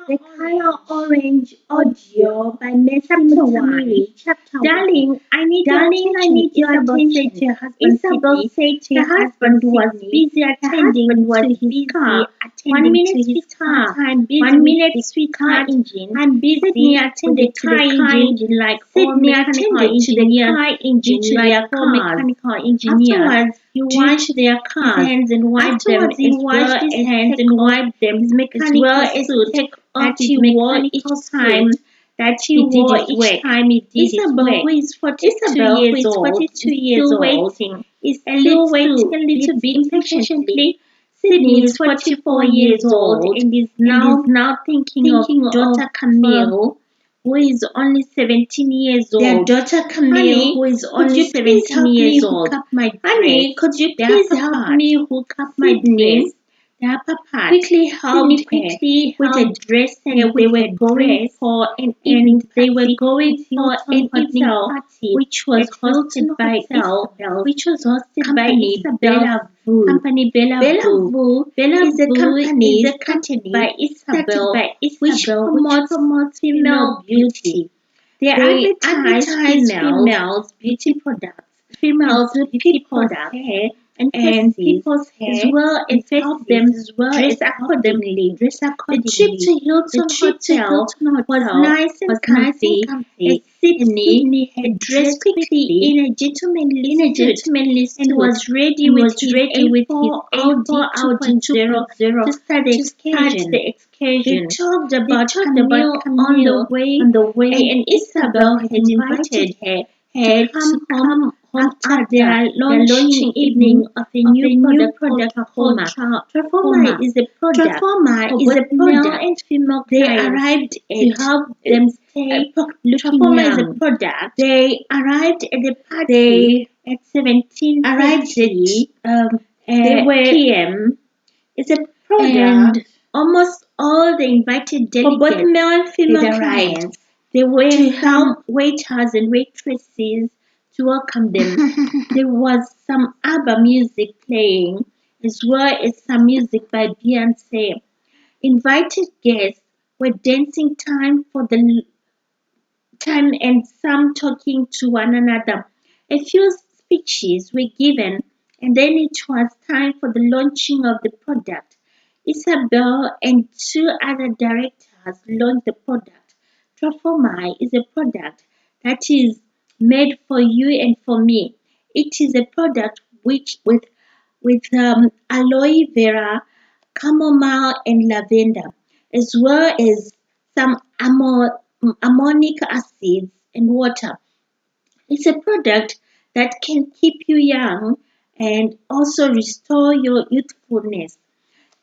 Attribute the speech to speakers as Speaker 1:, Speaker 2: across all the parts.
Speaker 1: The Color Orange audio by Messi Mutamiri. Chapter 1.
Speaker 2: Darling, I need your
Speaker 1: Darling, I
Speaker 2: attention,
Speaker 1: need your
Speaker 2: Isabel said
Speaker 1: attention.
Speaker 2: to her husband
Speaker 1: Isabel
Speaker 2: Sidney.
Speaker 1: said to
Speaker 2: Her
Speaker 1: her husband
Speaker 2: husband was
Speaker 1: Sidney.
Speaker 2: busy
Speaker 1: Her
Speaker 2: attending
Speaker 1: husband was
Speaker 2: to his
Speaker 1: busy
Speaker 2: car. 1
Speaker 1: attending
Speaker 2: minute,
Speaker 1: to his
Speaker 2: sweetheart.
Speaker 1: car.
Speaker 2: I'm busy
Speaker 1: 1
Speaker 2: with
Speaker 1: minute,
Speaker 2: the car
Speaker 1: sweetheart.
Speaker 2: engine.
Speaker 1: I'm busy
Speaker 2: Sydney
Speaker 1: with
Speaker 2: attended to the car engine like all
Speaker 1: Sydney
Speaker 2: mechanical
Speaker 1: attended to the
Speaker 2: engineers
Speaker 1: car
Speaker 2: do
Speaker 1: engine
Speaker 2: to
Speaker 1: like
Speaker 2: their
Speaker 1: all
Speaker 2: cars.
Speaker 1: mechanical engineers
Speaker 2: Afterwards, he
Speaker 1: do
Speaker 2: washed
Speaker 1: to their
Speaker 2: his
Speaker 1: cars.
Speaker 2: hands and wiped them
Speaker 1: Afterwards, he
Speaker 2: as well
Speaker 1: washed his
Speaker 2: as
Speaker 1: hands
Speaker 2: take
Speaker 1: and
Speaker 2: off
Speaker 1: wiped them
Speaker 2: his
Speaker 1: as well
Speaker 2: mechanical
Speaker 1: as
Speaker 2: suit
Speaker 1: take off
Speaker 2: that
Speaker 1: his
Speaker 2: he wore each
Speaker 1: mechanical
Speaker 2: time
Speaker 1: suit that he
Speaker 2: he did
Speaker 1: wore
Speaker 2: his
Speaker 1: each
Speaker 2: work.
Speaker 1: time he did his
Speaker 2: Isabel,
Speaker 1: work.
Speaker 2: who is 42
Speaker 1: Isabel, who
Speaker 2: years
Speaker 1: is
Speaker 2: old,
Speaker 1: 42
Speaker 2: is
Speaker 1: years
Speaker 2: still
Speaker 1: old,
Speaker 2: waiting
Speaker 1: is
Speaker 2: a
Speaker 1: still waiting a little
Speaker 2: bit
Speaker 1: bit
Speaker 2: impatiently.
Speaker 1: impatiently.
Speaker 2: Sydney
Speaker 1: Sydney
Speaker 2: is
Speaker 1: is
Speaker 2: 44
Speaker 1: 44
Speaker 2: years
Speaker 1: years
Speaker 2: old
Speaker 1: old
Speaker 2: and is
Speaker 1: and is
Speaker 2: now
Speaker 1: now
Speaker 2: thinking of
Speaker 1: thinking of
Speaker 2: daughter Camille, who is only 17 years
Speaker 1: their
Speaker 2: old.
Speaker 1: daughter Camille, who
Speaker 2: Honey,
Speaker 1: is
Speaker 2: could
Speaker 1: only
Speaker 2: you please
Speaker 1: 17
Speaker 2: help me
Speaker 1: years
Speaker 2: hook
Speaker 1: old.
Speaker 2: up my
Speaker 1: Honey,
Speaker 2: dress?
Speaker 1: could you
Speaker 2: The
Speaker 1: please
Speaker 2: upper
Speaker 1: help
Speaker 2: part.
Speaker 1: me hook up my
Speaker 2: Sydney,
Speaker 1: dress? The upper part.
Speaker 2: quickly
Speaker 1: Sydney
Speaker 2: helped her
Speaker 1: quickly
Speaker 2: with a
Speaker 1: helped
Speaker 2: dress
Speaker 1: her
Speaker 2: and
Speaker 1: with
Speaker 2: they were
Speaker 1: her
Speaker 2: going
Speaker 1: dress,
Speaker 2: for an
Speaker 1: and
Speaker 2: evening
Speaker 1: they were
Speaker 2: party
Speaker 1: going
Speaker 2: at
Speaker 1: for
Speaker 2: Hilton
Speaker 1: an evening
Speaker 2: Hotel,
Speaker 1: party
Speaker 2: which was
Speaker 1: at Hilton
Speaker 2: hosted by
Speaker 1: Hotel,
Speaker 2: Isabel,
Speaker 1: which was hosted by
Speaker 2: company
Speaker 1: Isabel's
Speaker 2: Bella Vu.
Speaker 1: company Bella
Speaker 2: Bella
Speaker 1: Vu.
Speaker 2: Vu
Speaker 1: Bella
Speaker 2: is a
Speaker 1: Vu
Speaker 2: company
Speaker 1: is a
Speaker 2: started
Speaker 1: company
Speaker 2: by
Speaker 1: started
Speaker 2: Isabel,
Speaker 1: by
Speaker 2: which
Speaker 1: Isabel, which
Speaker 2: promotes
Speaker 1: promotes
Speaker 2: female
Speaker 1: female
Speaker 2: beauty.
Speaker 1: beauty.
Speaker 2: They
Speaker 1: They
Speaker 2: advertise
Speaker 1: advertise
Speaker 2: females' beauty products, females' beauty
Speaker 1: people's
Speaker 2: products,
Speaker 1: hair
Speaker 2: and
Speaker 1: and
Speaker 2: faces,
Speaker 1: people's
Speaker 2: as
Speaker 1: hair
Speaker 2: well
Speaker 1: and
Speaker 2: as help
Speaker 1: faces
Speaker 2: them
Speaker 1: as well
Speaker 2: dress
Speaker 1: as help them
Speaker 2: accordingly.
Speaker 1: dress
Speaker 2: The trip
Speaker 1: accordingly.
Speaker 2: to
Speaker 1: The
Speaker 2: Hilton
Speaker 1: trip to
Speaker 2: Hotel
Speaker 1: Hilton
Speaker 2: was
Speaker 1: Hotel
Speaker 2: nice and
Speaker 1: was nice and
Speaker 2: comfy, as
Speaker 1: comfy, as
Speaker 2: Sydney
Speaker 1: Sydney
Speaker 2: had
Speaker 1: had
Speaker 2: dressed
Speaker 1: dressed
Speaker 2: quickly
Speaker 1: quickly
Speaker 2: in a gentlemanly
Speaker 1: in a
Speaker 2: suit
Speaker 1: gentlemanly
Speaker 2: and
Speaker 1: suit
Speaker 2: was ready
Speaker 1: and
Speaker 2: with
Speaker 1: was
Speaker 2: his
Speaker 1: ready with his
Speaker 2: A4 Audi
Speaker 1: A4 Audi
Speaker 2: 2.0
Speaker 1: 2.0
Speaker 2: to start the
Speaker 1: to start
Speaker 2: excursion.
Speaker 1: the
Speaker 2: They
Speaker 1: excursion.
Speaker 2: talked
Speaker 1: They
Speaker 2: about
Speaker 1: talked about
Speaker 2: Camille on the
Speaker 1: Camille
Speaker 2: way,
Speaker 1: on the way,
Speaker 2: and
Speaker 1: Isabel
Speaker 2: Isabel
Speaker 1: had
Speaker 2: had
Speaker 1: invited
Speaker 2: invited
Speaker 1: her
Speaker 2: her
Speaker 1: to
Speaker 2: to
Speaker 1: come
Speaker 2: come home
Speaker 1: after
Speaker 2: after
Speaker 1: the
Speaker 2: launching
Speaker 1: launching
Speaker 2: evening
Speaker 1: evening
Speaker 2: of a
Speaker 1: of
Speaker 2: new
Speaker 1: a new
Speaker 2: product called
Speaker 1: product called
Speaker 2: Traforma. Traforma
Speaker 1: Traforma.
Speaker 2: is a product
Speaker 1: Traforma
Speaker 2: for
Speaker 1: is a
Speaker 2: both male
Speaker 1: product.
Speaker 2: and female
Speaker 1: They
Speaker 2: clients
Speaker 1: arrived
Speaker 2: to
Speaker 1: at
Speaker 2: help them stay looking
Speaker 1: Traforma is a
Speaker 2: young.
Speaker 1: product.
Speaker 2: They arrived at the party
Speaker 1: They
Speaker 2: at
Speaker 1: arrived
Speaker 2: 17:30
Speaker 1: at they were
Speaker 2: p.m. It's a
Speaker 1: and
Speaker 2: product almost all the invited
Speaker 1: for both
Speaker 2: delegates
Speaker 1: male and
Speaker 2: had
Speaker 1: female
Speaker 2: arrived.
Speaker 1: clients
Speaker 2: There were
Speaker 1: to
Speaker 2: some
Speaker 1: help.
Speaker 2: waiters and waitresses to welcome them. There was some ABBA music playing, as well as some music by Beyonce. Invited guests were dancing time and some talking to one another. A few speeches were given, and then it was time for the launching of the product. Isabel and two other directors launched the product. Traforma is a product that is made for you and for me. It is a product which with aloe vera, chamomile, and lavender, as well as some ammonic acids and water. It's a product that can keep you young and also restore your youthfulness.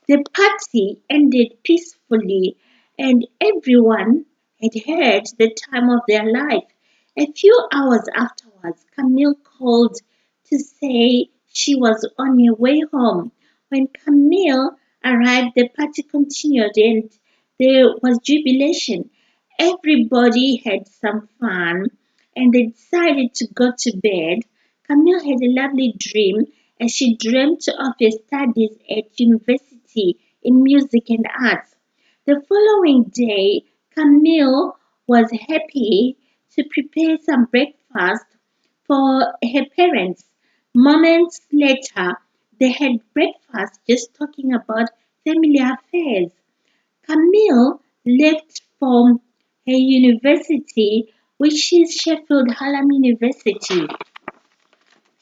Speaker 2: The party ended peacefully, and everyone had had the time of their life. A few hours afterwards, Camille called to say she was on her way home. When Camille arrived, the party continued and there was jubilation. Everybody had some fun and they decided to go to bed. Camille had a lovely dream as she dreamt of her studies at university in music and arts. The following day, Camille was happy to prepare some breakfast for her parents. Moments later, they had breakfast just talking about family affairs. Camille left for her university, which is Sheffield Hallam University.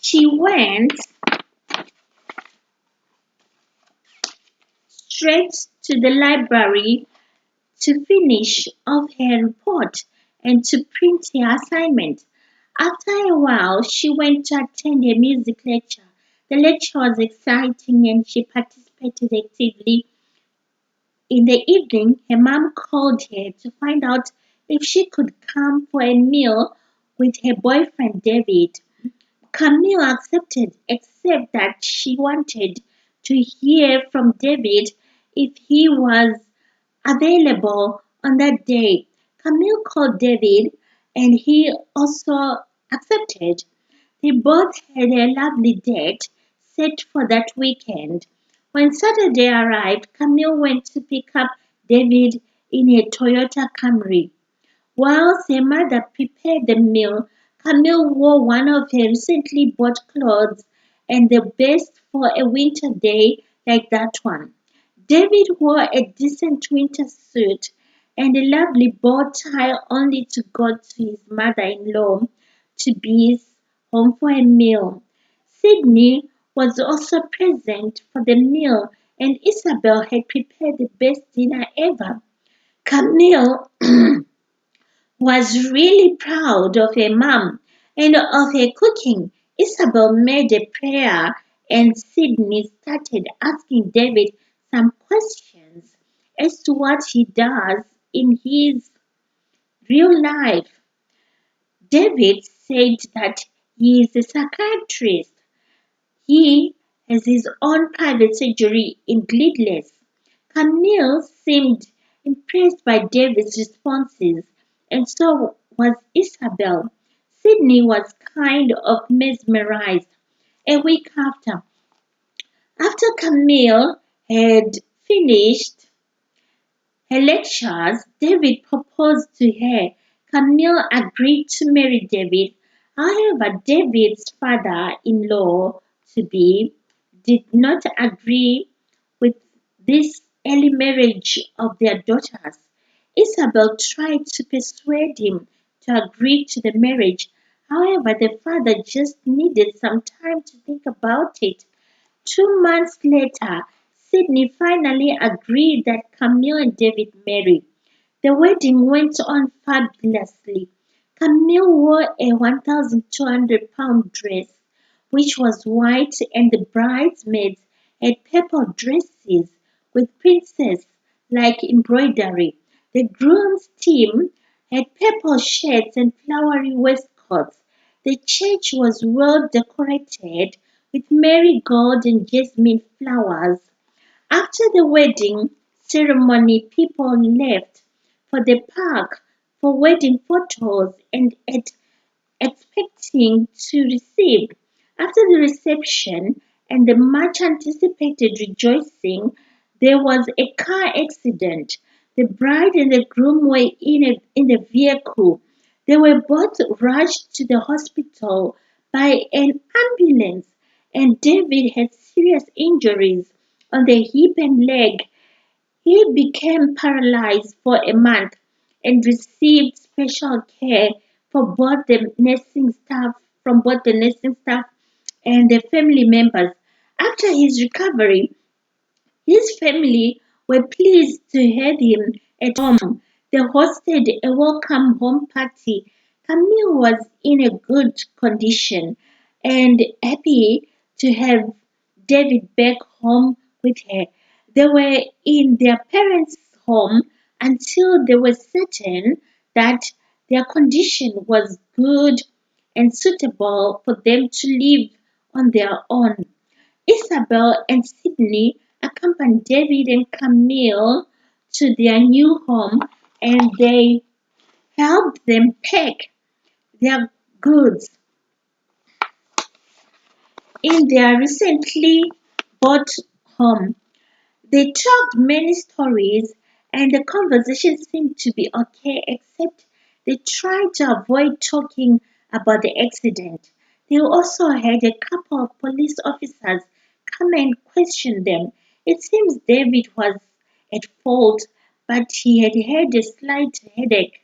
Speaker 2: She went straight to the library to finish off her report and to print her assignment. After a while, she went to attend a music lecture. The lecture was exciting and she participated actively. In the evening, her mom called her to find out if she could come for a meal with her boyfriend David. Camille accepted, except that she wanted to hear from David if he was available on that day. Camille called David and he also accepted. They both had a lovely date set for that weekend. When Saturday arrived, Camille went to pick up David in a Toyota Camry. Whilst her mother prepared the meal, Camille wore one of her recently bought clothes and the best for a winter day like that one. David wore a decent winter suit and a lovely bow tie only to go to his mother-in-law to be's home for a meal. Sydney was also present for the meal and Isabel had prepared the best dinner ever. Camille was really proud of her mom and of her cooking. Isabel made a prayer and Sydney started asking David some questions as to what he does in his real life. David said that he is a psychiatrist. He has his own private surgery in Gleadless. Camille seemed impressed by David's responses, and so was Isabel. Sydney was kind of mesmerized. A week after Camille had finished her lectures, David proposed to her. Camille agreed to marry David. However, David's father-in-law to be did not agree with this early marriage of their daughters. Isabel tried to persuade him to agree to the marriage. However, the father just needed some time to think about it. 2 months later, Sydney finally agreed that Camille and David marry. The wedding went on fabulously. Camille wore a 1,200-pound dress, which was white, and the bridesmaids had purple dresses with princess-like embroidery. The groom's team had purple shirts and flowery waistcoats. The church was well decorated with marigold and jasmine flowers. After the wedding ceremony, people left for the park for wedding photos and expecting to receive. After the reception and the much anticipated rejoicing, there was a car accident. The bride and the groom were in the vehicle. They were both rushed to the hospital by an ambulance, and David had serious injuries on the hip and leg. He became paralyzed for a month and received special care for both the nursing staff from both the nursing staff and the family members. After his recovery, his family were pleased to have him at home. They hosted a welcome home party. Camille was in a good condition and happy to have David back home with her. They were in their parents' home until they were certain that their condition was good and suitable for them to live on their own. Isabel and Sydney accompanied David and Camille to their new home and they helped them pack their goods in their recently bought home. They talked many stories and the conversation seemed to be okay except they tried to avoid talking about the accident. They also had a couple of police officers come and question them. It seems David was at fault, but he had had a slight headache.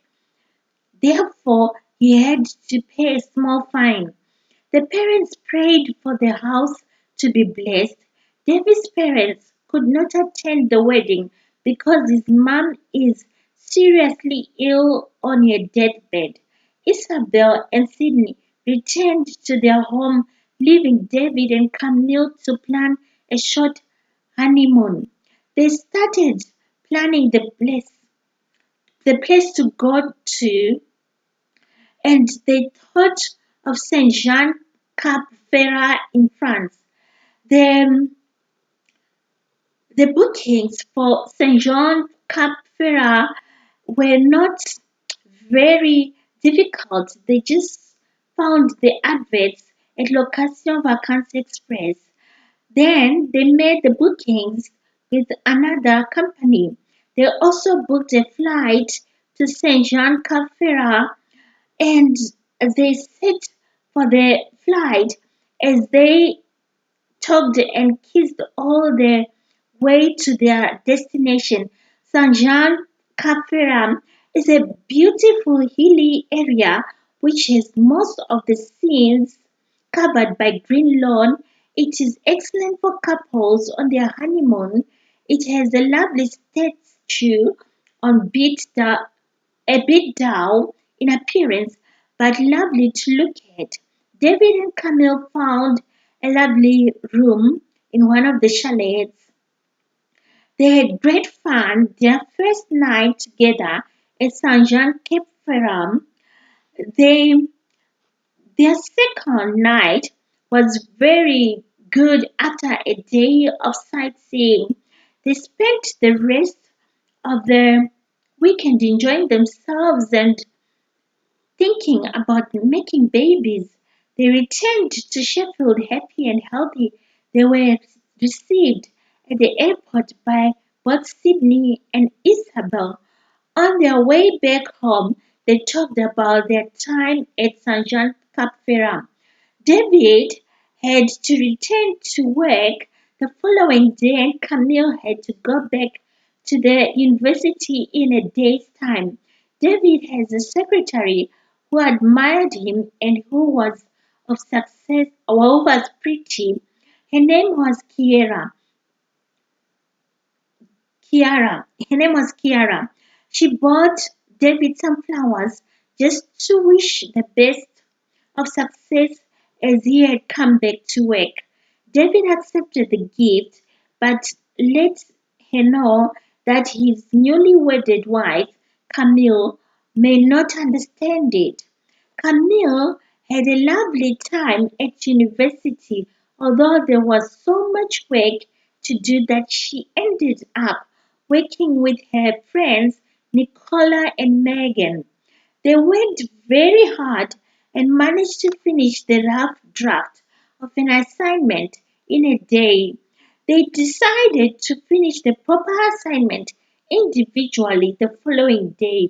Speaker 2: Therefore, he had to pay a small fine. The parents prayed for the house to be blessed. David's parents could not attend the wedding because his mom is seriously ill on her deathbed. Isabel and Sydney returned to their home, leaving David and Camille to plan a short honeymoon. They started planning the place to go to and they thought of Saint Jean Cap Ferrat in France. The, the bookings for Saint Jean Cap Ferrat were not very difficult. They just found the adverts at Location Vacances Express. Then they made the bookings with another company. They also booked a flight to Saint Jean Cap Ferrat, and they set for the flight as they tugged and kissed all the way to their destination. Saint Jean Cap Ferrat is a beautiful hilly area which has most of the scenes covered by green lawn. It is excellent for couples on their honeymoon. It has a lovely statue on a bit dull in appearance, but lovely to look at. David and Camille found a lovely room in one of the chalets. They had great fun their first night together at Saint Jean Cap Ferrat. They, their second night was very good after a day of sightseeing. They spent the rest of the weekend enjoying themselves and thinking about making babies. They returned to Sheffield happy and healthy. They were received at the airport by both Sydney and Isabel. On their way back home, they talked about their time at St. Jean Cap Ferrat. David had to return to work the following day, and Camille had to go back to the university in a day's time. David has a secretary who admired him and who was of success, or who was pretty. Her name was Kiara. Her name was Kiara. She bought David some flowers just to wish the best of success as he had come back to work. David accepted the gift but let her know that his newly wedded wife, Camille, may not understand it. Camille had a lovely time at university, although there was so much work to do that she ended up working with her friends Nicola and Megan. They worked very hard and managed to finish the rough draft of an assignment in a day. They decided to finish the proper assignment individually the following day.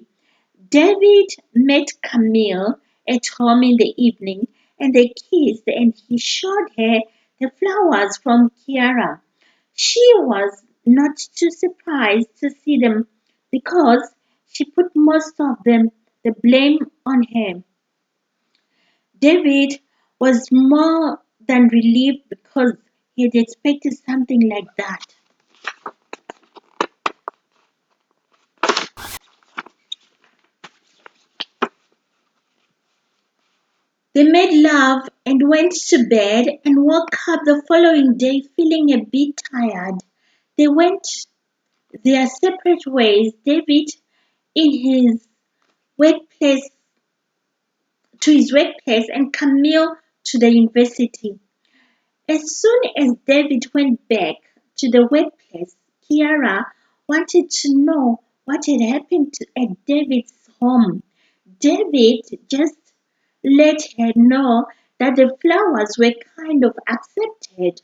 Speaker 2: David met Camille at home in the evening and they kissed and he showed her the flowers from Kiara. She was not too surprised to see them because she put most of them the blame on her. David was more than relieved because he had expected something like that. They made love and went to bed and woke up the following day feeling a bit tired. They went their separate ways, David in his workplace to his workplace and Camille to the university. As soon as David went back to the workplace, Kiara wanted to know what had happened at David's home. David just let her know that the flowers were kind of accepted.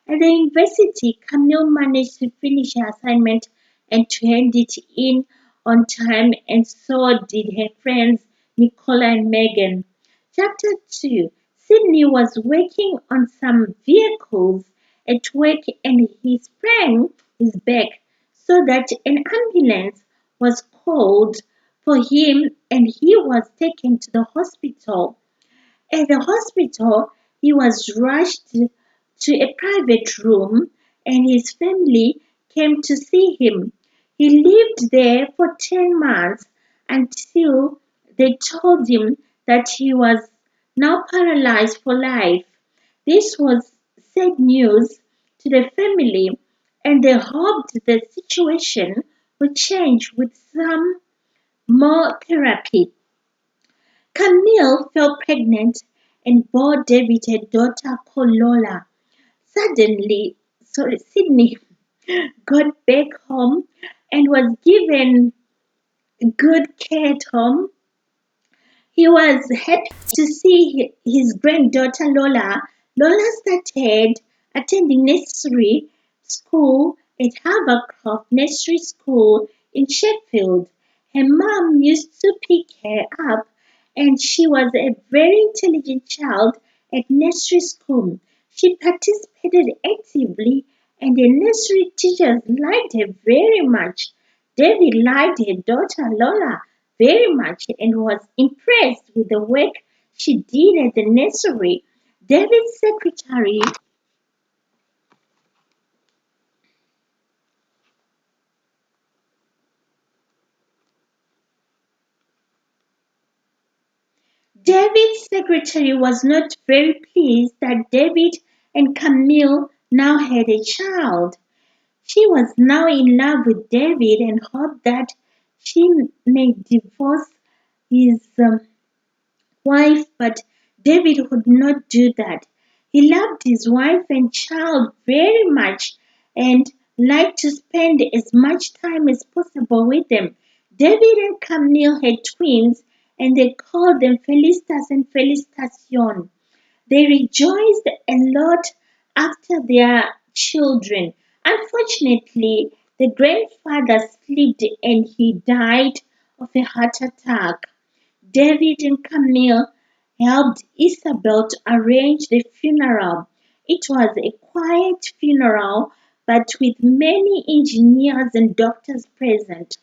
Speaker 2: At the university, Camille managed to finish her assignment and to hand it in on time, and so did her friends Nicola and Megan. Chapter 2. Sydney was working on some vehicles at work and he sprained his back so that an ambulance was called for him and he was taken to the hospital. At the hospital, he was rushed to a private room and his family came to see him. He lived there for 10 months until they told him that he was now paralyzed for life. This was sad news to the family and they hoped the situation would change with some more therapy. Camille fell pregnant and bore David a daughter called Lola. Sydney got back home and was given good care at home. He was happy to see his granddaughter Lola. Lola started attending nursery school at Havercroft Nursery School in Sheffield. Her mom used to pick her up, and she was a very intelligent child at nursery school. She participated actively, and the nursery teachers liked her very much. David liked her daughter Lola very much and was impressed with the work she did at the nursery. David's secretary David's secretary was not very pleased that David and Camille now had a child. She was now in love with David and hoped that she may divorce his wife, but David would not do that. He loved his wife and child very much and liked to spend as much time as possible with them. David and Camille had twins and they called them Felicitas and Felicitation. They rejoiced a lot after their children. Unfortunately, the grandfather slipped and he died of a heart attack. David and Camille helped Isabel to arrange the funeral. It was a quiet funeral, but with many engineers and doctors present.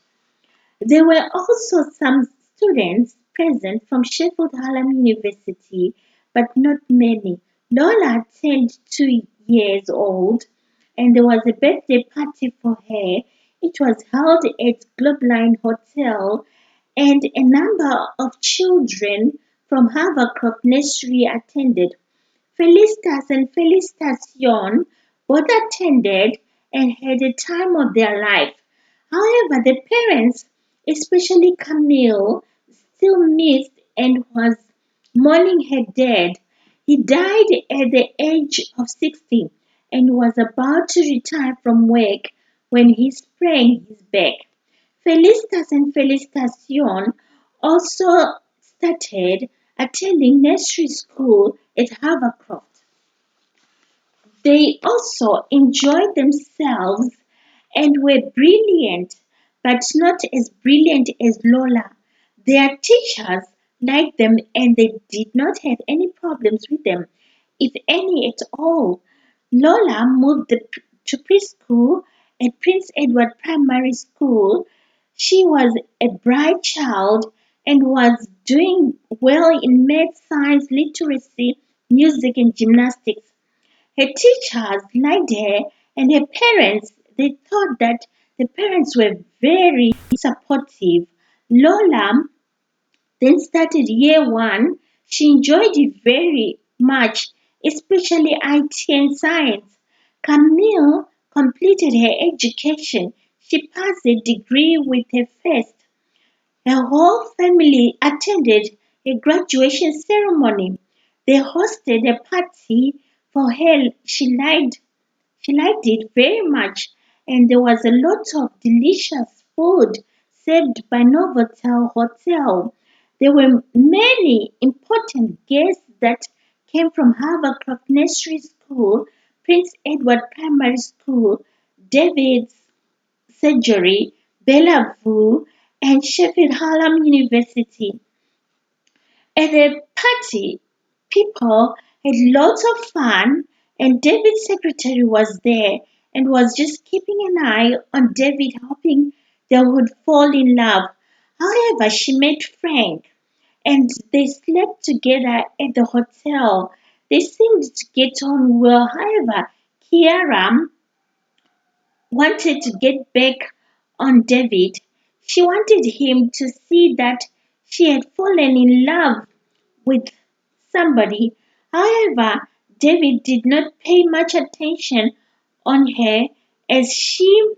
Speaker 2: There were also some students present from Sheffield Hallam University, but not many. Lola turned 2 years old, and there was a birthday party for her. It was held at Globeline Hotel, and a number of children from Havercroft Nursery attended. Felicitas and Felicitation both attended and had the time of their life. However, the parents, especially Camille, still missed and was mourning her dad. He died at the age of 60 and was about to retire from work when he sprained his back. Felicitas and Felicitation also started attending nursery school at Havercroft. They also enjoyed themselves and were brilliant, but not as brilliant as Lola. Their teachers liked them and they did not have any problems with them, if any at all. Lola moved to preschool at Prince Edward Primary School. She was a bright child and was doing well in math, science, literacy, music, and gymnastics. Her teachers liked her, and her parents, they thought that the parents were very supportive. Lola then started year one. She enjoyed it very much, especially IT and science. Camille completed her education. She passed a degree with her first. Her whole family attended a graduation ceremony. They hosted a party for her. She liked it very much, and there was a lot of delicious food served by Novotel Hotel. There were many important guests that came from Havercroft Nursery School, Prince Edward Primary School, David's Surgery, Bellevue, and Sheffield Hallam University. At the party, people had lots of fun, and David's secretary was there and was just keeping an eye on David, hoping they would fall in love. However, she met Frank, and they slept together at the hotel. They seemed to get on well. However, Kiara wanted to get back on David. She wanted him to see that she had fallen in love with somebody. However, David did not pay much attention on her as she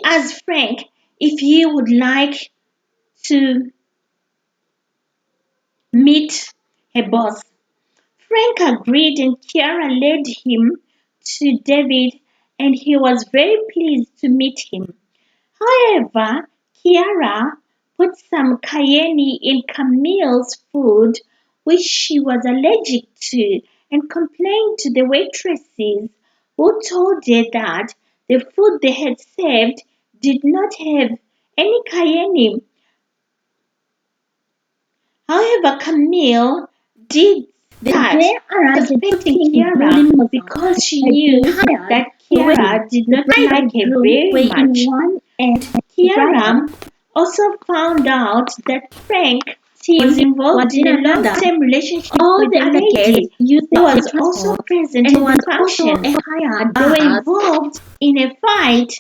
Speaker 2: asked Frank if he would like to meet her boss. Frank agreed and Kiara led him to David and he was very pleased to meet him. However, Kiara put some cayenne in Camille's food, which she was allergic to, and complained to the waitresses, who told her that The food they had served did not have any cayenne. However, Camille did that,
Speaker 1: Then arrived the
Speaker 2: suspecting
Speaker 1: king,
Speaker 2: Kiara
Speaker 1: including
Speaker 2: because she
Speaker 1: had
Speaker 2: knew
Speaker 1: been hired
Speaker 2: that
Speaker 1: for
Speaker 2: Kiara did not
Speaker 1: the bride
Speaker 2: like her
Speaker 1: and groom
Speaker 2: very
Speaker 1: were in
Speaker 2: much.
Speaker 1: one, and the
Speaker 2: Kiara
Speaker 1: bride
Speaker 2: also found out that Frank was involved in a
Speaker 1: another.
Speaker 2: long-term relationship
Speaker 1: All
Speaker 2: with
Speaker 1: the
Speaker 2: a
Speaker 1: other
Speaker 2: lady
Speaker 1: guests used
Speaker 2: who
Speaker 1: the
Speaker 2: was
Speaker 1: transport
Speaker 2: also present
Speaker 1: and
Speaker 2: at
Speaker 1: was
Speaker 2: the
Speaker 1: also
Speaker 2: function.
Speaker 1: a hired
Speaker 2: They were
Speaker 1: bus.
Speaker 2: involved in a fight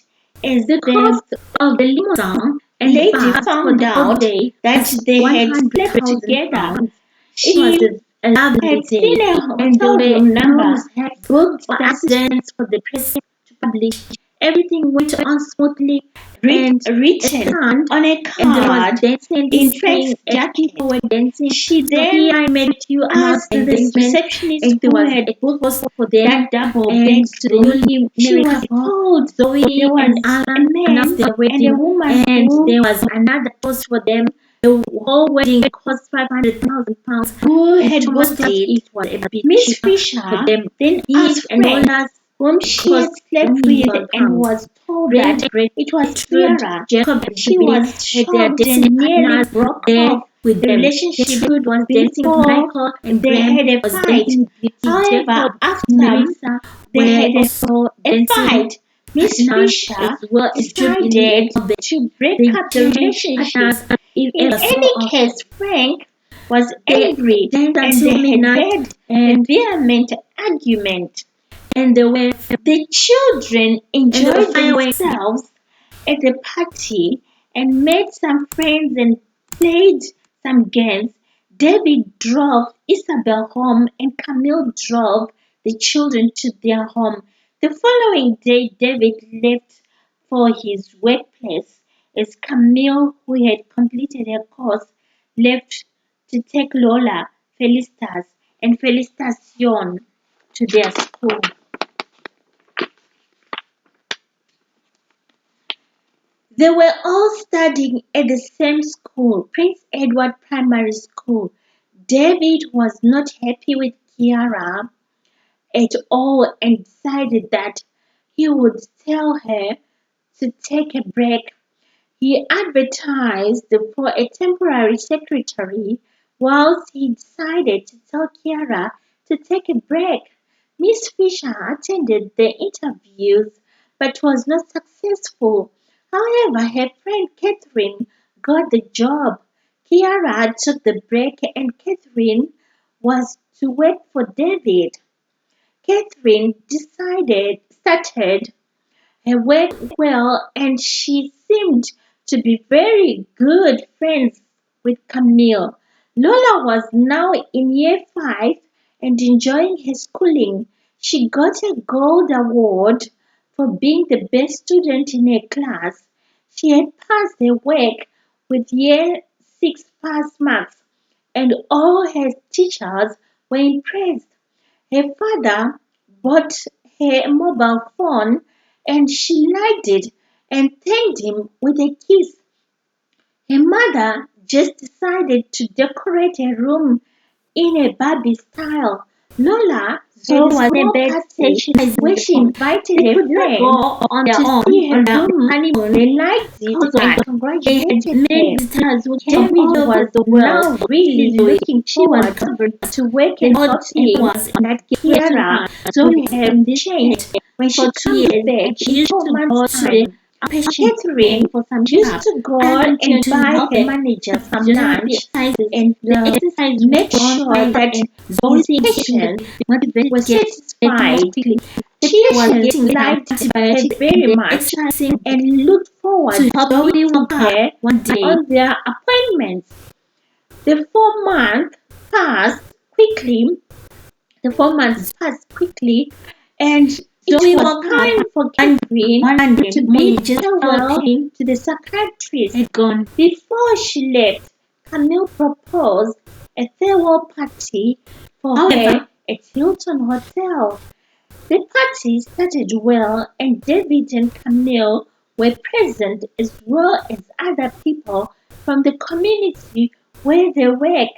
Speaker 2: as
Speaker 1: The cost of the limousine and
Speaker 2: lady
Speaker 1: bus for
Speaker 2: found
Speaker 1: the whole
Speaker 2: out
Speaker 1: day
Speaker 2: that
Speaker 1: was
Speaker 2: they had slept
Speaker 1: 100,000
Speaker 2: together.
Speaker 1: pounds. It
Speaker 2: She
Speaker 1: was a lovely
Speaker 2: had
Speaker 1: day,
Speaker 2: seen a
Speaker 1: and there
Speaker 2: hotel
Speaker 1: were
Speaker 2: room
Speaker 1: no
Speaker 2: number
Speaker 1: mishaps
Speaker 2: booked
Speaker 1: or
Speaker 2: that
Speaker 1: accidents for the press to publish. Everything went on smoothly, and
Speaker 2: written
Speaker 1: stand
Speaker 2: on a
Speaker 1: and there was
Speaker 2: card
Speaker 1: dancing
Speaker 2: in
Speaker 1: this
Speaker 2: Frank's
Speaker 1: thing as people
Speaker 2: jacket.
Speaker 1: were dancing.
Speaker 2: She
Speaker 1: So
Speaker 2: then
Speaker 1: here I met you about
Speaker 2: asked
Speaker 1: the
Speaker 2: the
Speaker 1: engagement,
Speaker 2: receptionist
Speaker 1: and there
Speaker 2: who
Speaker 1: was
Speaker 2: had
Speaker 1: a
Speaker 2: booked
Speaker 1: toast for them
Speaker 2: that double
Speaker 1: and
Speaker 2: guest
Speaker 1: to the
Speaker 2: room.
Speaker 1: newly
Speaker 2: She
Speaker 1: married
Speaker 2: was
Speaker 1: couple.
Speaker 2: told
Speaker 1: Zoe
Speaker 2: there was
Speaker 1: and
Speaker 2: a
Speaker 1: Alan
Speaker 2: man
Speaker 1: announced their
Speaker 2: and a
Speaker 1: wedding,
Speaker 2: woman
Speaker 1: and
Speaker 2: who
Speaker 1: there was another toast for them. The whole wedding cost 500,000 pounds.
Speaker 2: had
Speaker 1: And
Speaker 2: booked
Speaker 1: Thomas
Speaker 2: it.
Speaker 1: it was a bit
Speaker 2: Miss
Speaker 1: cheaper for
Speaker 2: Fisher
Speaker 1: them.
Speaker 2: then
Speaker 1: Each
Speaker 2: asked
Speaker 1: and
Speaker 2: Frank,
Speaker 1: Lola's
Speaker 2: whom she had
Speaker 1: cost
Speaker 2: slept with,
Speaker 1: £1,000,000.
Speaker 2: and was told
Speaker 1: Brent,
Speaker 2: that
Speaker 1: Greg,
Speaker 2: it was
Speaker 1: Gertrude,
Speaker 2: Kiara.
Speaker 1: Jacob, and
Speaker 2: She
Speaker 1: Jubilee
Speaker 2: was
Speaker 1: had their
Speaker 2: shocked
Speaker 1: dancing
Speaker 2: and nearly
Speaker 1: partners
Speaker 2: broke
Speaker 1: there
Speaker 2: off
Speaker 1: with
Speaker 2: the
Speaker 1: them.
Speaker 2: relationship
Speaker 1: Gertrude was dancing with
Speaker 2: before
Speaker 1: Michael, and
Speaker 2: they
Speaker 1: Graham
Speaker 2: had a
Speaker 1: was
Speaker 2: fight.
Speaker 1: dancing with Beauty.
Speaker 2: However,
Speaker 1: Jacob
Speaker 2: after
Speaker 1: and Melissa
Speaker 2: they
Speaker 1: were
Speaker 2: had
Speaker 1: also
Speaker 2: a
Speaker 1: dancing
Speaker 2: fight, Miss
Speaker 1: partners
Speaker 2: Fisher
Speaker 1: as well as Jubilee.
Speaker 2: decided to break
Speaker 1: They
Speaker 2: up the
Speaker 1: changed
Speaker 2: relationship.
Speaker 1: partners if
Speaker 2: In
Speaker 1: ever so
Speaker 2: any
Speaker 1: often.
Speaker 2: case, Frank was
Speaker 1: They
Speaker 2: angry
Speaker 1: danced
Speaker 2: and
Speaker 1: until
Speaker 2: they
Speaker 1: midnight,
Speaker 2: had a
Speaker 1: and
Speaker 2: vehement argument.
Speaker 1: there were
Speaker 2: The children
Speaker 1: and there were
Speaker 2: enjoyed
Speaker 1: fireworks.
Speaker 2: themselves at the party and made some friends and played some games. David drove Isabel home and Camille drove the children to their home. The following day, David left for his workplace as Camille, who had completed her course, left to take Lola, Felicitas, and Felicitation to their school. They were all studying at the same school, Prince Edward Primary School. David was not happy with Kiara at all and decided that he would tell her to take a break. He advertised for a temporary secretary whilst he decided to tell Kiara to take a break. Miss Fisher attended the interviews but was not successful. However, her friend Catherine got the job. Kiara took the break and Catherine was to work for David. Catherine started her work well and she seemed to be very good friends with Camille. Lola was now in year 5 and enjoying her schooling. She got a gold award for being the best student in her class. She had passed her work with year 6 pass marks and all her teachers were impressed. Her father bought her a mobile phone and she liked it and thanked him with a kiss. Her mother just decided to decorate her room in a Barbie style. Lola
Speaker 1: So
Speaker 2: had a
Speaker 1: was a
Speaker 2: small
Speaker 1: bed
Speaker 2: party
Speaker 1: station
Speaker 2: where she invited
Speaker 1: They
Speaker 2: her
Speaker 1: could not
Speaker 2: friends
Speaker 1: go on their
Speaker 2: to
Speaker 1: own
Speaker 2: see her
Speaker 1: on their
Speaker 2: room.
Speaker 1: honeymoon
Speaker 2: They liked it
Speaker 1: because
Speaker 2: and
Speaker 1: they
Speaker 2: congratulated
Speaker 1: had many
Speaker 2: her.
Speaker 1: visitors who came
Speaker 2: David
Speaker 1: all over
Speaker 2: was
Speaker 1: the
Speaker 2: now
Speaker 1: world.
Speaker 2: really
Speaker 1: Zoe,
Speaker 2: looking
Speaker 1: she was
Speaker 2: forward
Speaker 1: covered
Speaker 2: to work
Speaker 1: the
Speaker 2: and
Speaker 1: odd
Speaker 2: hoping
Speaker 1: was on
Speaker 2: that
Speaker 1: decoration
Speaker 2: Kiara
Speaker 1: part
Speaker 2: would
Speaker 1: Zoe
Speaker 2: have
Speaker 1: and this
Speaker 2: changed when she
Speaker 1: for 2
Speaker 2: comes
Speaker 1: years.
Speaker 2: back
Speaker 1: She
Speaker 2: in
Speaker 1: used
Speaker 2: 4
Speaker 1: to go
Speaker 2: months'
Speaker 1: to the
Speaker 2: time.
Speaker 1: outpatient
Speaker 2: Catherine
Speaker 1: for some
Speaker 2: used
Speaker 1: checkup.
Speaker 2: to go
Speaker 1: I
Speaker 2: and
Speaker 1: to
Speaker 2: buy
Speaker 1: help
Speaker 2: her
Speaker 1: her
Speaker 2: manager some
Speaker 1: during
Speaker 2: lunch
Speaker 1: the exercises.
Speaker 2: and
Speaker 1: The exercise
Speaker 2: make
Speaker 1: went on
Speaker 2: sure
Speaker 1: fine,
Speaker 2: that
Speaker 1: and
Speaker 2: his
Speaker 1: Zoe
Speaker 2: patients
Speaker 1: motivated
Speaker 2: were
Speaker 1: to get better
Speaker 2: satisfied.
Speaker 1: quickly. The
Speaker 2: The
Speaker 1: patient was
Speaker 2: patients
Speaker 1: getting
Speaker 2: liked her
Speaker 1: antibiotics
Speaker 2: very
Speaker 1: and the
Speaker 2: much
Speaker 1: exercising
Speaker 2: and looked forward
Speaker 1: to
Speaker 2: to
Speaker 1: help Zoe
Speaker 2: meeting
Speaker 1: walk up
Speaker 2: her
Speaker 1: one day.
Speaker 2: on their appointments. The 4 months passed quickly. The 4 months passed quickly, and
Speaker 1: Zoe
Speaker 2: it was
Speaker 1: woke
Speaker 2: time
Speaker 1: up
Speaker 2: for Catherine
Speaker 1: one day
Speaker 2: to
Speaker 1: morning
Speaker 2: bid
Speaker 1: just
Speaker 2: farewell
Speaker 1: our pain
Speaker 2: to the psychiatrist.
Speaker 1: had gone.
Speaker 2: Before she left, Camille proposed a farewell party for her
Speaker 1: However,
Speaker 2: at Hilton Hotel. The party started well, and David and Camille were present as well as other people from the community where they work.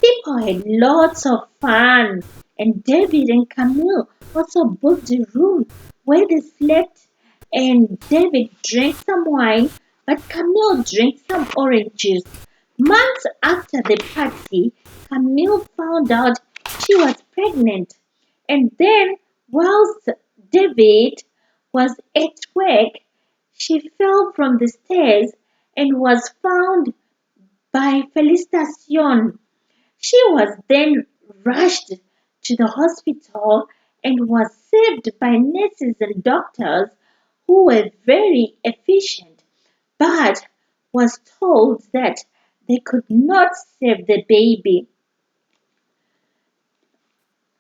Speaker 2: People had lots of fun, and David and Camille also booked a room where they slept and David drank some wine, but Camille drank some orange juice. Months after the party, Camille found out she was pregnant. And then, whilst David was at work, she fell from the stairs and was found by Felicitation. She was then rushed to the hospital and was saved by nurses and doctors who were very efficient, but was told that they could not save the baby.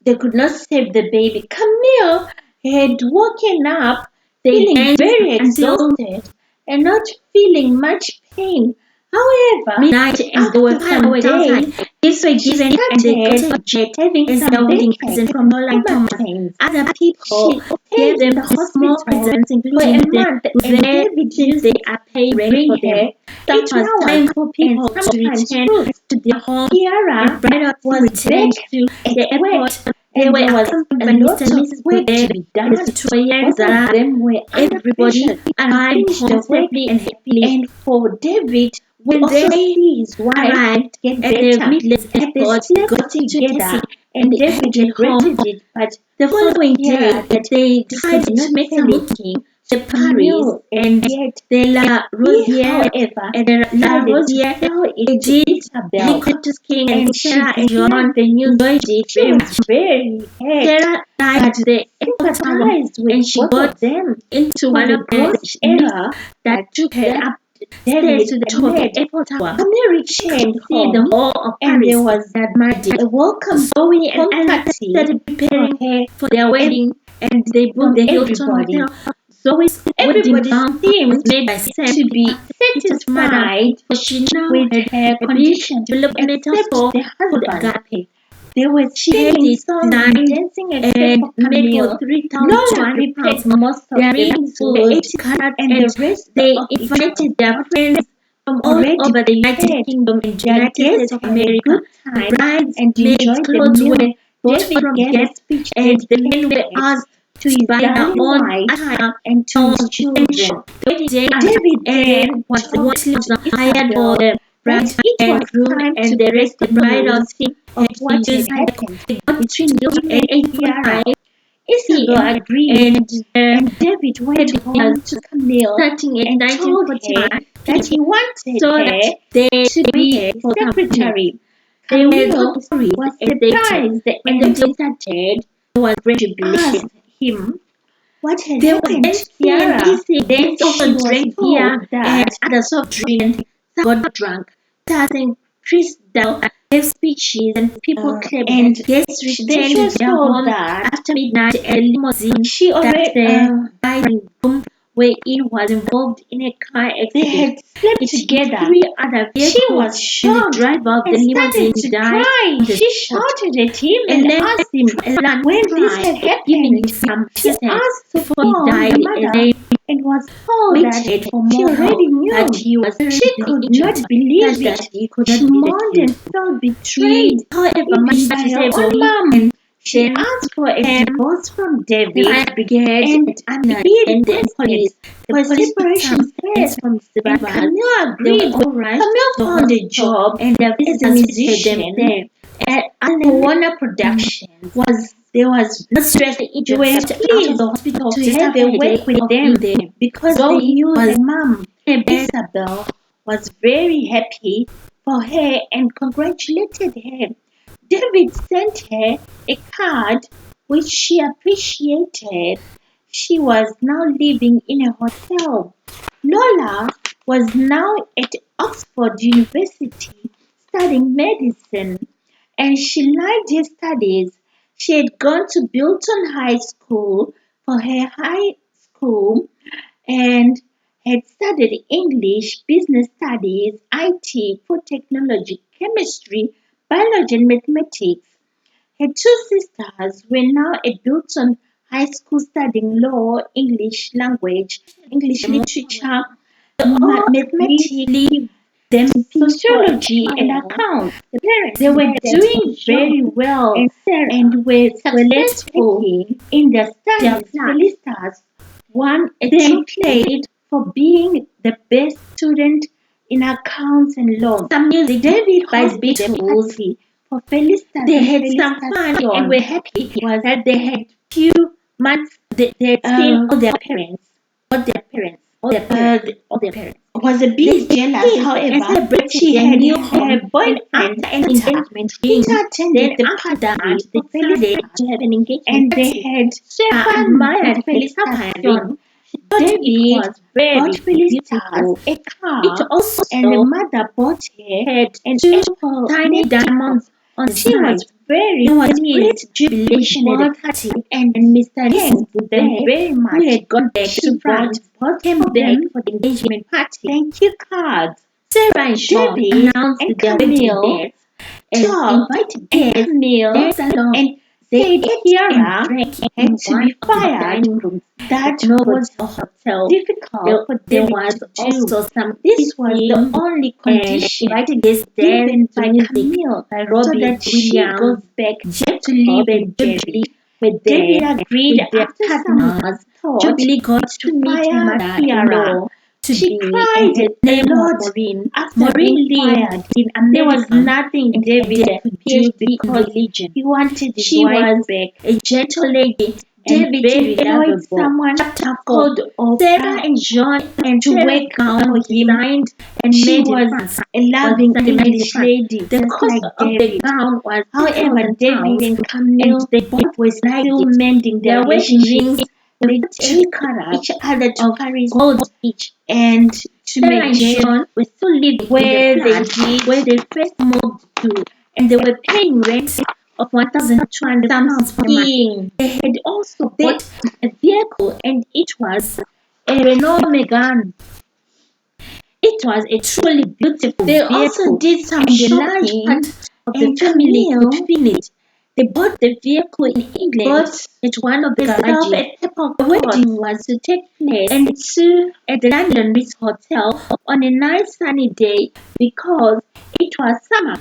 Speaker 2: They could not save the baby. Camille had woken up feeling very exhausted and not feeling much pain. However,
Speaker 1: midnight and they were
Speaker 2: after
Speaker 1: fireworks
Speaker 2: some
Speaker 1: outside.
Speaker 2: days,
Speaker 1: Gifts were given and they got a jet
Speaker 2: having
Speaker 1: as
Speaker 2: some
Speaker 1: their wedding
Speaker 2: bacon
Speaker 1: present from Lola and
Speaker 2: from
Speaker 1: Thomas.
Speaker 2: Thomas.
Speaker 1: Other
Speaker 2: She
Speaker 1: people gave
Speaker 2: stayed in
Speaker 1: them
Speaker 2: the
Speaker 1: small
Speaker 2: hospital
Speaker 1: presents,
Speaker 2: for a
Speaker 1: including the
Speaker 2: month, and
Speaker 1: rare
Speaker 2: David
Speaker 1: things
Speaker 2: used
Speaker 1: they are paying
Speaker 2: bring
Speaker 1: rent for
Speaker 2: her
Speaker 1: them. Some
Speaker 2: each
Speaker 1: was
Speaker 2: flowers
Speaker 1: time for people
Speaker 2: and
Speaker 1: to
Speaker 2: sometimes
Speaker 1: return
Speaker 2: fruits.
Speaker 1: to their home.
Speaker 2: Kiara
Speaker 1: And bridal
Speaker 2: was
Speaker 1: returned
Speaker 2: back
Speaker 1: to
Speaker 2: at
Speaker 1: the
Speaker 2: work,
Speaker 1: airport. They
Speaker 2: and
Speaker 1: were
Speaker 2: there was
Speaker 1: accompanied
Speaker 2: a
Speaker 1: by
Speaker 2: lot
Speaker 1: Mr. and
Speaker 2: of
Speaker 1: Mrs.
Speaker 2: work to
Speaker 1: Goodell,
Speaker 2: be done.
Speaker 1: Victoria and
Speaker 2: Both of
Speaker 1: Zara.
Speaker 2: them were under
Speaker 1: Everybody
Speaker 2: pressure to
Speaker 1: arrived
Speaker 2: finish
Speaker 1: home
Speaker 2: the work,
Speaker 1: safely and happily.
Speaker 2: and for David to
Speaker 1: When
Speaker 2: also
Speaker 1: they
Speaker 2: see his wife
Speaker 1: arrived
Speaker 2: get
Speaker 1: at the
Speaker 2: better.
Speaker 1: Midlands
Speaker 2: They
Speaker 1: airport,
Speaker 2: slept
Speaker 1: got into
Speaker 2: together,
Speaker 1: taxi,
Speaker 2: and
Speaker 1: and they
Speaker 2: David
Speaker 1: headed home.
Speaker 2: regretted it, but
Speaker 1: The following
Speaker 2: Kiara
Speaker 1: day,
Speaker 2: that
Speaker 1: they
Speaker 2: could
Speaker 1: decided
Speaker 2: not
Speaker 1: to make
Speaker 2: tell
Speaker 1: some
Speaker 2: it
Speaker 1: booking to Paris,
Speaker 2: Camille,
Speaker 1: and
Speaker 2: yet
Speaker 1: the La
Speaker 2: he,
Speaker 1: Rosière
Speaker 2: however,
Speaker 1: and the La
Speaker 2: decided to
Speaker 1: Rosière,
Speaker 2: tell
Speaker 1: they
Speaker 2: it to
Speaker 1: did
Speaker 2: Isabel,
Speaker 1: Lincoln's King and
Speaker 2: and she
Speaker 1: Sarah and
Speaker 2: declared
Speaker 1: John
Speaker 2: the news.
Speaker 1: enjoyed it
Speaker 2: She
Speaker 1: very
Speaker 2: was
Speaker 1: much.
Speaker 2: very hurt,
Speaker 1: Sarah died
Speaker 2: but
Speaker 1: at the Eiffel Tower,
Speaker 2: sympathized with
Speaker 1: and she
Speaker 2: both
Speaker 1: got
Speaker 2: of them
Speaker 1: into
Speaker 2: for
Speaker 1: one
Speaker 2: the
Speaker 1: of the
Speaker 2: gross
Speaker 1: lifts
Speaker 2: error
Speaker 1: that took her
Speaker 2: that
Speaker 1: up
Speaker 2: David
Speaker 1: stairs to the
Speaker 2: had
Speaker 1: top of the
Speaker 2: made.
Speaker 1: Eiffel Tower.
Speaker 2: Camille
Speaker 1: She
Speaker 2: returned
Speaker 1: could see the
Speaker 2: home,
Speaker 1: whole of
Speaker 2: and
Speaker 1: Paris
Speaker 2: there was
Speaker 1: that magic.
Speaker 2: a welcome
Speaker 1: Zoe and
Speaker 2: home
Speaker 1: Ella
Speaker 2: party
Speaker 1: started
Speaker 2: for
Speaker 1: preparing
Speaker 2: her
Speaker 1: for their wedding, and they booked the Hilton
Speaker 2: everybody.
Speaker 1: Hotel. Zoe's wedding
Speaker 2: Everybody
Speaker 1: gown
Speaker 2: seemed
Speaker 1: was made by Sam
Speaker 2: to be
Speaker 1: Peter's mother,
Speaker 2: satisfied
Speaker 1: for she now
Speaker 2: with
Speaker 1: had
Speaker 2: her
Speaker 1: a big
Speaker 2: condition,
Speaker 1: developmental
Speaker 2: except
Speaker 1: store
Speaker 2: the
Speaker 1: called
Speaker 2: husband.
Speaker 1: Agape.
Speaker 2: They were
Speaker 1: She had
Speaker 2: singing
Speaker 1: it
Speaker 2: songs and
Speaker 1: designed
Speaker 2: dancing except
Speaker 1: and
Speaker 2: for
Speaker 1: made for
Speaker 2: Camille.
Speaker 1: 3,200
Speaker 2: Lola prepared
Speaker 1: pounds.
Speaker 2: most of
Speaker 1: Their
Speaker 2: the
Speaker 1: rings were
Speaker 2: food,
Speaker 1: 80 carats,
Speaker 2: and
Speaker 1: and
Speaker 2: the rest
Speaker 1: they
Speaker 2: of it was
Speaker 1: invited their
Speaker 2: not
Speaker 1: friends from all
Speaker 2: already
Speaker 1: over the United
Speaker 2: prepared.
Speaker 1: Kingdom and
Speaker 2: Their
Speaker 1: United
Speaker 2: guests
Speaker 1: States of
Speaker 2: had a
Speaker 1: America.
Speaker 2: good
Speaker 1: The
Speaker 2: time
Speaker 1: brides'
Speaker 2: and
Speaker 1: maids'
Speaker 2: enjoyed the
Speaker 1: clothes
Speaker 2: meal.
Speaker 1: were bought
Speaker 2: David
Speaker 1: from
Speaker 2: gave a
Speaker 1: guests,
Speaker 2: speech
Speaker 1: and the men were
Speaker 2: dedicated
Speaker 1: asked
Speaker 2: to
Speaker 1: to
Speaker 2: his
Speaker 1: buy their
Speaker 2: darling
Speaker 1: own
Speaker 2: wife
Speaker 1: attire
Speaker 2: and to
Speaker 1: from
Speaker 2: his
Speaker 1: the same
Speaker 2: children.
Speaker 1: shop. The wedding day
Speaker 2: David
Speaker 1: and
Speaker 2: then
Speaker 1: was the
Speaker 2: told
Speaker 1: one sleeves
Speaker 2: Isabel
Speaker 1: hired for the bride
Speaker 2: that it
Speaker 1: and
Speaker 2: was
Speaker 1: groom,
Speaker 2: time
Speaker 1: and
Speaker 2: to
Speaker 1: the
Speaker 2: break
Speaker 1: rest
Speaker 2: the
Speaker 1: the bridal
Speaker 2: news
Speaker 1: team
Speaker 2: of
Speaker 1: had
Speaker 2: what
Speaker 1: to use
Speaker 2: had happened
Speaker 1: they got
Speaker 2: between
Speaker 1: to
Speaker 2: him
Speaker 1: at
Speaker 2: and Kiara.
Speaker 1: 8:45
Speaker 2: Isabel
Speaker 1: p.m.
Speaker 2: agreed,
Speaker 1: and
Speaker 2: and David went home to Camille
Speaker 1: starting at
Speaker 2: and told her
Speaker 1: 19:45
Speaker 2: that he wanted
Speaker 1: so
Speaker 2: her
Speaker 1: that they
Speaker 2: to be
Speaker 1: waited
Speaker 2: his
Speaker 1: for some minutes.
Speaker 2: secretary.
Speaker 1: They were
Speaker 2: Camille
Speaker 1: so worried
Speaker 2: was
Speaker 1: as they
Speaker 2: surprised
Speaker 1: when the
Speaker 2: and
Speaker 1: day started. There was great jubilation.
Speaker 2: asked him what had
Speaker 1: They were
Speaker 2: happened to
Speaker 1: dancing and
Speaker 2: Kiara.
Speaker 1: kissing. They
Speaker 2: She
Speaker 1: also
Speaker 2: was
Speaker 1: drank
Speaker 2: told
Speaker 1: beer and
Speaker 2: that
Speaker 1: other soft drinks. Some got drunk. Taz and Crystal gave speeches and people clapped.
Speaker 2: and
Speaker 1: Guests
Speaker 2: then
Speaker 1: returned
Speaker 2: she
Speaker 1: to
Speaker 2: was
Speaker 1: their
Speaker 2: told
Speaker 1: homes
Speaker 2: that
Speaker 1: after midnight. A limousine
Speaker 2: she
Speaker 1: that
Speaker 2: already
Speaker 1: the bride and groom were in was involved in a car
Speaker 2: they
Speaker 1: accident.
Speaker 2: had slept
Speaker 1: It hit
Speaker 2: together.
Speaker 1: 3 other
Speaker 2: She
Speaker 1: vehicles,
Speaker 2: was
Speaker 1: and the
Speaker 2: shocked
Speaker 1: driver of the
Speaker 2: and
Speaker 1: limousine
Speaker 2: started to
Speaker 1: died
Speaker 2: cry.
Speaker 1: on the
Speaker 2: She
Speaker 1: spot.
Speaker 2: shouted at him
Speaker 1: And
Speaker 2: and
Speaker 1: then
Speaker 2: asked him
Speaker 1: Alan
Speaker 2: when this
Speaker 1: cried,
Speaker 2: had
Speaker 1: giving
Speaker 2: happened.
Speaker 1: him some
Speaker 2: She
Speaker 1: assistance
Speaker 2: asked to
Speaker 1: before he
Speaker 2: phone the
Speaker 1: died, and
Speaker 2: mother
Speaker 1: they
Speaker 2: and was told that
Speaker 1: waited for
Speaker 2: she
Speaker 1: more
Speaker 2: already
Speaker 1: help,
Speaker 2: knew.
Speaker 1: but he was
Speaker 2: She
Speaker 1: seriously
Speaker 2: could
Speaker 1: injured
Speaker 2: not believe
Speaker 1: such
Speaker 2: it.
Speaker 1: that he could
Speaker 2: She
Speaker 1: not be
Speaker 2: mourned and
Speaker 1: rescued.
Speaker 2: felt
Speaker 1: He,
Speaker 2: betrayed,
Speaker 1: however,
Speaker 2: even
Speaker 1: managed
Speaker 2: by
Speaker 1: to
Speaker 2: her
Speaker 1: save
Speaker 2: own
Speaker 1: Zoe,
Speaker 2: mom.
Speaker 1: and
Speaker 2: She
Speaker 1: then
Speaker 2: asked for a divorce from
Speaker 1: the
Speaker 2: David
Speaker 1: fire brigade
Speaker 2: and
Speaker 1: and Anna
Speaker 2: he
Speaker 1: and the
Speaker 2: requested
Speaker 1: police. The
Speaker 2: for
Speaker 1: police took
Speaker 2: separation
Speaker 1: some
Speaker 2: first,
Speaker 1: from the
Speaker 2: and
Speaker 1: survivors.
Speaker 2: Camille
Speaker 1: They were
Speaker 2: agreed.
Speaker 1: all rushed
Speaker 2: Camille
Speaker 1: to the
Speaker 2: found a
Speaker 1: hospital,
Speaker 2: job
Speaker 1: and their
Speaker 2: as a
Speaker 1: visitors visited them
Speaker 2: musician
Speaker 1: there.
Speaker 2: at
Speaker 1: Alan
Speaker 2: Warner Productions.
Speaker 1: was
Speaker 2: There was
Speaker 1: not stressed
Speaker 2: they
Speaker 1: injured
Speaker 2: were
Speaker 1: out of
Speaker 2: pleased
Speaker 1: the hospital
Speaker 2: to
Speaker 1: to
Speaker 2: have
Speaker 1: have
Speaker 2: her
Speaker 1: a
Speaker 2: work
Speaker 1: day
Speaker 2: with
Speaker 1: of
Speaker 2: them
Speaker 1: being there.
Speaker 2: because they
Speaker 1: Zoe
Speaker 2: knew
Speaker 1: was
Speaker 2: her mom.
Speaker 1: a bit
Speaker 2: Isabel was very happy for her and congratulated her. David sent her a card which she appreciated. She was now living in a hotel. Lola was now at Oxford University studying medicine, and she liked her studies. She had gone to Bilton High School for her high school and had studied English, business studies, IT, food technology, chemistry, biology, and mathematics. Her two sisters were now at Bilton High School studying law, English language, English literature, mathematics,
Speaker 1: leave them
Speaker 2: sociology, and accounts.
Speaker 1: The parents
Speaker 2: They were
Speaker 1: had
Speaker 2: doing very well
Speaker 1: and Sarah
Speaker 2: and were
Speaker 1: were left
Speaker 2: successful
Speaker 1: taking
Speaker 2: in their
Speaker 1: their
Speaker 2: studies.
Speaker 1: class.
Speaker 2: Felicitas won a
Speaker 1: Then
Speaker 2: played for being the best student in accounts and law.
Speaker 1: some music
Speaker 2: David
Speaker 1: by
Speaker 2: hosted a
Speaker 1: Beatles.
Speaker 2: party for Felicitas.
Speaker 1: They
Speaker 2: and
Speaker 1: had some
Speaker 2: Felicitas
Speaker 1: fun
Speaker 2: son
Speaker 1: and were happy
Speaker 2: was
Speaker 1: that they had few months they had seen all their parents,
Speaker 2: was a bit
Speaker 1: They
Speaker 2: jealous.
Speaker 1: came and
Speaker 2: However,
Speaker 1: celebrated
Speaker 2: she
Speaker 1: their
Speaker 2: had
Speaker 1: new
Speaker 2: her
Speaker 1: home, and
Speaker 2: boyfriend
Speaker 1: after an engagement ring,
Speaker 2: Peter attended
Speaker 1: then
Speaker 2: the
Speaker 1: after that,
Speaker 2: party
Speaker 1: they
Speaker 2: for
Speaker 1: decided
Speaker 2: Felicitas,
Speaker 1: to have an engagement
Speaker 2: and they
Speaker 1: party.
Speaker 2: had
Speaker 1: Sarah
Speaker 2: fun
Speaker 1: admired
Speaker 2: with
Speaker 1: Felicitas'
Speaker 2: Felicitas'
Speaker 1: ring.
Speaker 2: son.
Speaker 1: She thought it
Speaker 2: David
Speaker 1: was very
Speaker 2: bought Felicitas
Speaker 1: beautiful.
Speaker 2: a
Speaker 1: It
Speaker 2: car,
Speaker 1: also
Speaker 2: and the mother bought her
Speaker 1: had
Speaker 2: an
Speaker 1: two
Speaker 2: apple
Speaker 1: tiny
Speaker 2: necklace.
Speaker 1: diamonds on the
Speaker 2: She
Speaker 1: side.
Speaker 2: was very
Speaker 1: There was
Speaker 2: pleased
Speaker 1: great jubilation at the
Speaker 2: with
Speaker 1: party,
Speaker 2: and
Speaker 1: Mr.
Speaker 2: thanked them
Speaker 1: Ken,
Speaker 2: very
Speaker 1: who
Speaker 2: much.
Speaker 1: had gone back
Speaker 2: She
Speaker 1: to France,
Speaker 2: bought
Speaker 1: came
Speaker 2: for
Speaker 1: back
Speaker 2: them
Speaker 1: for the engagement party.
Speaker 2: thank you cards.
Speaker 1: Sarah and Sean
Speaker 2: David
Speaker 1: announced
Speaker 2: and
Speaker 1: their wedding
Speaker 2: Camille
Speaker 1: dates as
Speaker 2: talked,
Speaker 1: invited
Speaker 2: and
Speaker 1: guests
Speaker 2: Camille
Speaker 1: danced along.
Speaker 2: and
Speaker 1: They
Speaker 2: said
Speaker 1: ate
Speaker 2: Kiara
Speaker 1: and drank in
Speaker 2: had to
Speaker 1: one
Speaker 2: be
Speaker 1: of the
Speaker 2: fired.
Speaker 1: dining rooms
Speaker 2: That
Speaker 1: at Novotel
Speaker 2: was
Speaker 1: Hotel.
Speaker 2: difficult for
Speaker 1: There
Speaker 2: David
Speaker 1: was
Speaker 2: to
Speaker 1: also
Speaker 2: do.
Speaker 1: some
Speaker 2: This was the
Speaker 1: kissing
Speaker 2: only
Speaker 1: and
Speaker 2: condition
Speaker 1: invited guests
Speaker 2: given
Speaker 1: danced to
Speaker 2: by
Speaker 1: music
Speaker 2: Camille
Speaker 1: by
Speaker 2: so
Speaker 1: Robbie
Speaker 2: that she
Speaker 1: Williams,
Speaker 2: goes back
Speaker 1: Jacob,
Speaker 2: to live
Speaker 1: and
Speaker 2: and Jubilee.
Speaker 1: Jubilee were there
Speaker 2: David agreed
Speaker 1: with their
Speaker 2: after some
Speaker 1: partners.
Speaker 2: thought
Speaker 1: Jubilee got to
Speaker 2: to
Speaker 1: meet her
Speaker 2: fire Kiara.
Speaker 1: mother-in-law to
Speaker 2: She
Speaker 1: be
Speaker 2: cried
Speaker 1: and
Speaker 2: a
Speaker 1: name
Speaker 2: lot
Speaker 1: Maureen.
Speaker 2: after
Speaker 1: Maureen
Speaker 2: being
Speaker 1: lived
Speaker 2: fired.
Speaker 1: in
Speaker 2: There was
Speaker 1: America
Speaker 2: nothing
Speaker 1: and
Speaker 2: David
Speaker 1: had a
Speaker 2: could do
Speaker 1: PhD in
Speaker 2: because
Speaker 1: religion.
Speaker 2: he wanted his
Speaker 1: She
Speaker 2: wife
Speaker 1: was
Speaker 2: back.
Speaker 1: a gentle lady and
Speaker 2: David
Speaker 1: very
Speaker 2: employed
Speaker 1: lovable.
Speaker 2: someone
Speaker 1: Chapter 4.
Speaker 2: called
Speaker 1: Sarah
Speaker 2: Oprah
Speaker 1: and John and
Speaker 2: to
Speaker 1: Sarah's
Speaker 2: work
Speaker 1: gown
Speaker 2: for him.
Speaker 1: designed and
Speaker 2: She
Speaker 1: made in
Speaker 2: was
Speaker 1: France.
Speaker 2: a loving
Speaker 1: Was designed in
Speaker 2: English
Speaker 1: France.
Speaker 2: lady,
Speaker 1: The
Speaker 2: just
Speaker 1: cost
Speaker 2: like
Speaker 1: of the
Speaker 2: David.
Speaker 1: gown was
Speaker 2: However, David
Speaker 1: £2,000,
Speaker 2: and
Speaker 1: and
Speaker 2: Camille
Speaker 1: they both
Speaker 2: were still
Speaker 1: liked it.
Speaker 2: mending their
Speaker 1: Their wedding
Speaker 2: relationship.
Speaker 1: rings
Speaker 2: They
Speaker 1: were
Speaker 2: took
Speaker 1: 2 carats
Speaker 2: each other to
Speaker 1: of
Speaker 2: Paris
Speaker 1: gold each.
Speaker 2: and to
Speaker 1: Sarah and
Speaker 2: Megève,
Speaker 1: John were still living
Speaker 2: where
Speaker 1: in the
Speaker 2: they
Speaker 1: flat
Speaker 2: did
Speaker 1: where they first moved to, and they were paying rent of £1,200
Speaker 2: some
Speaker 1: per month.
Speaker 2: skiing.
Speaker 1: They had also
Speaker 2: They,
Speaker 1: bought a vehicle, and it was a Renault Megane. It was a truly beautiful
Speaker 2: they
Speaker 1: vehicle,
Speaker 2: also did some
Speaker 1: and a large
Speaker 2: shopping,
Speaker 1: part of the
Speaker 2: and
Speaker 1: family
Speaker 2: Camille
Speaker 1: could feel it. They bought the vehicle in England
Speaker 2: bought
Speaker 1: at one of the
Speaker 2: herself
Speaker 1: garages.
Speaker 2: a pepper
Speaker 1: The
Speaker 2: pot
Speaker 1: wedding was to take place
Speaker 2: and
Speaker 1: at the London Ritz Hotel on a nice sunny day because it was summer.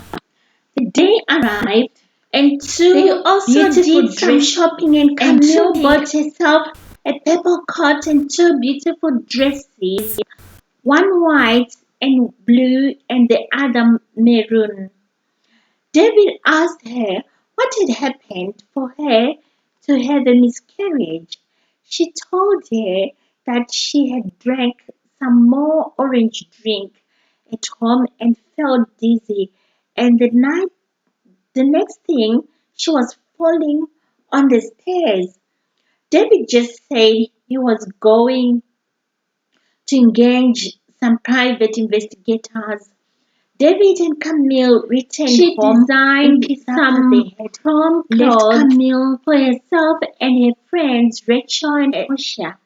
Speaker 1: The day arrived, and
Speaker 2: they
Speaker 1: two
Speaker 2: also
Speaker 1: beautiful
Speaker 2: did some
Speaker 1: dresses
Speaker 2: shopping, and
Speaker 1: and
Speaker 2: Camille
Speaker 1: two
Speaker 2: bought herself a pepper coat and two beautiful dresses, one white and blue and the other maroon. David asked her what had happened for her to have a miscarriage. She told her that she had drank some more orange drink at home and felt dizzy, and the next thing she was falling on the stairs. David just said he was going to engage some private investigators. David and Camille returned
Speaker 1: she
Speaker 2: home
Speaker 1: designed
Speaker 2: in
Speaker 1: some
Speaker 2: they had
Speaker 1: prom
Speaker 2: left
Speaker 1: clothes
Speaker 2: Camille for herself and her friends Rachel and Portia.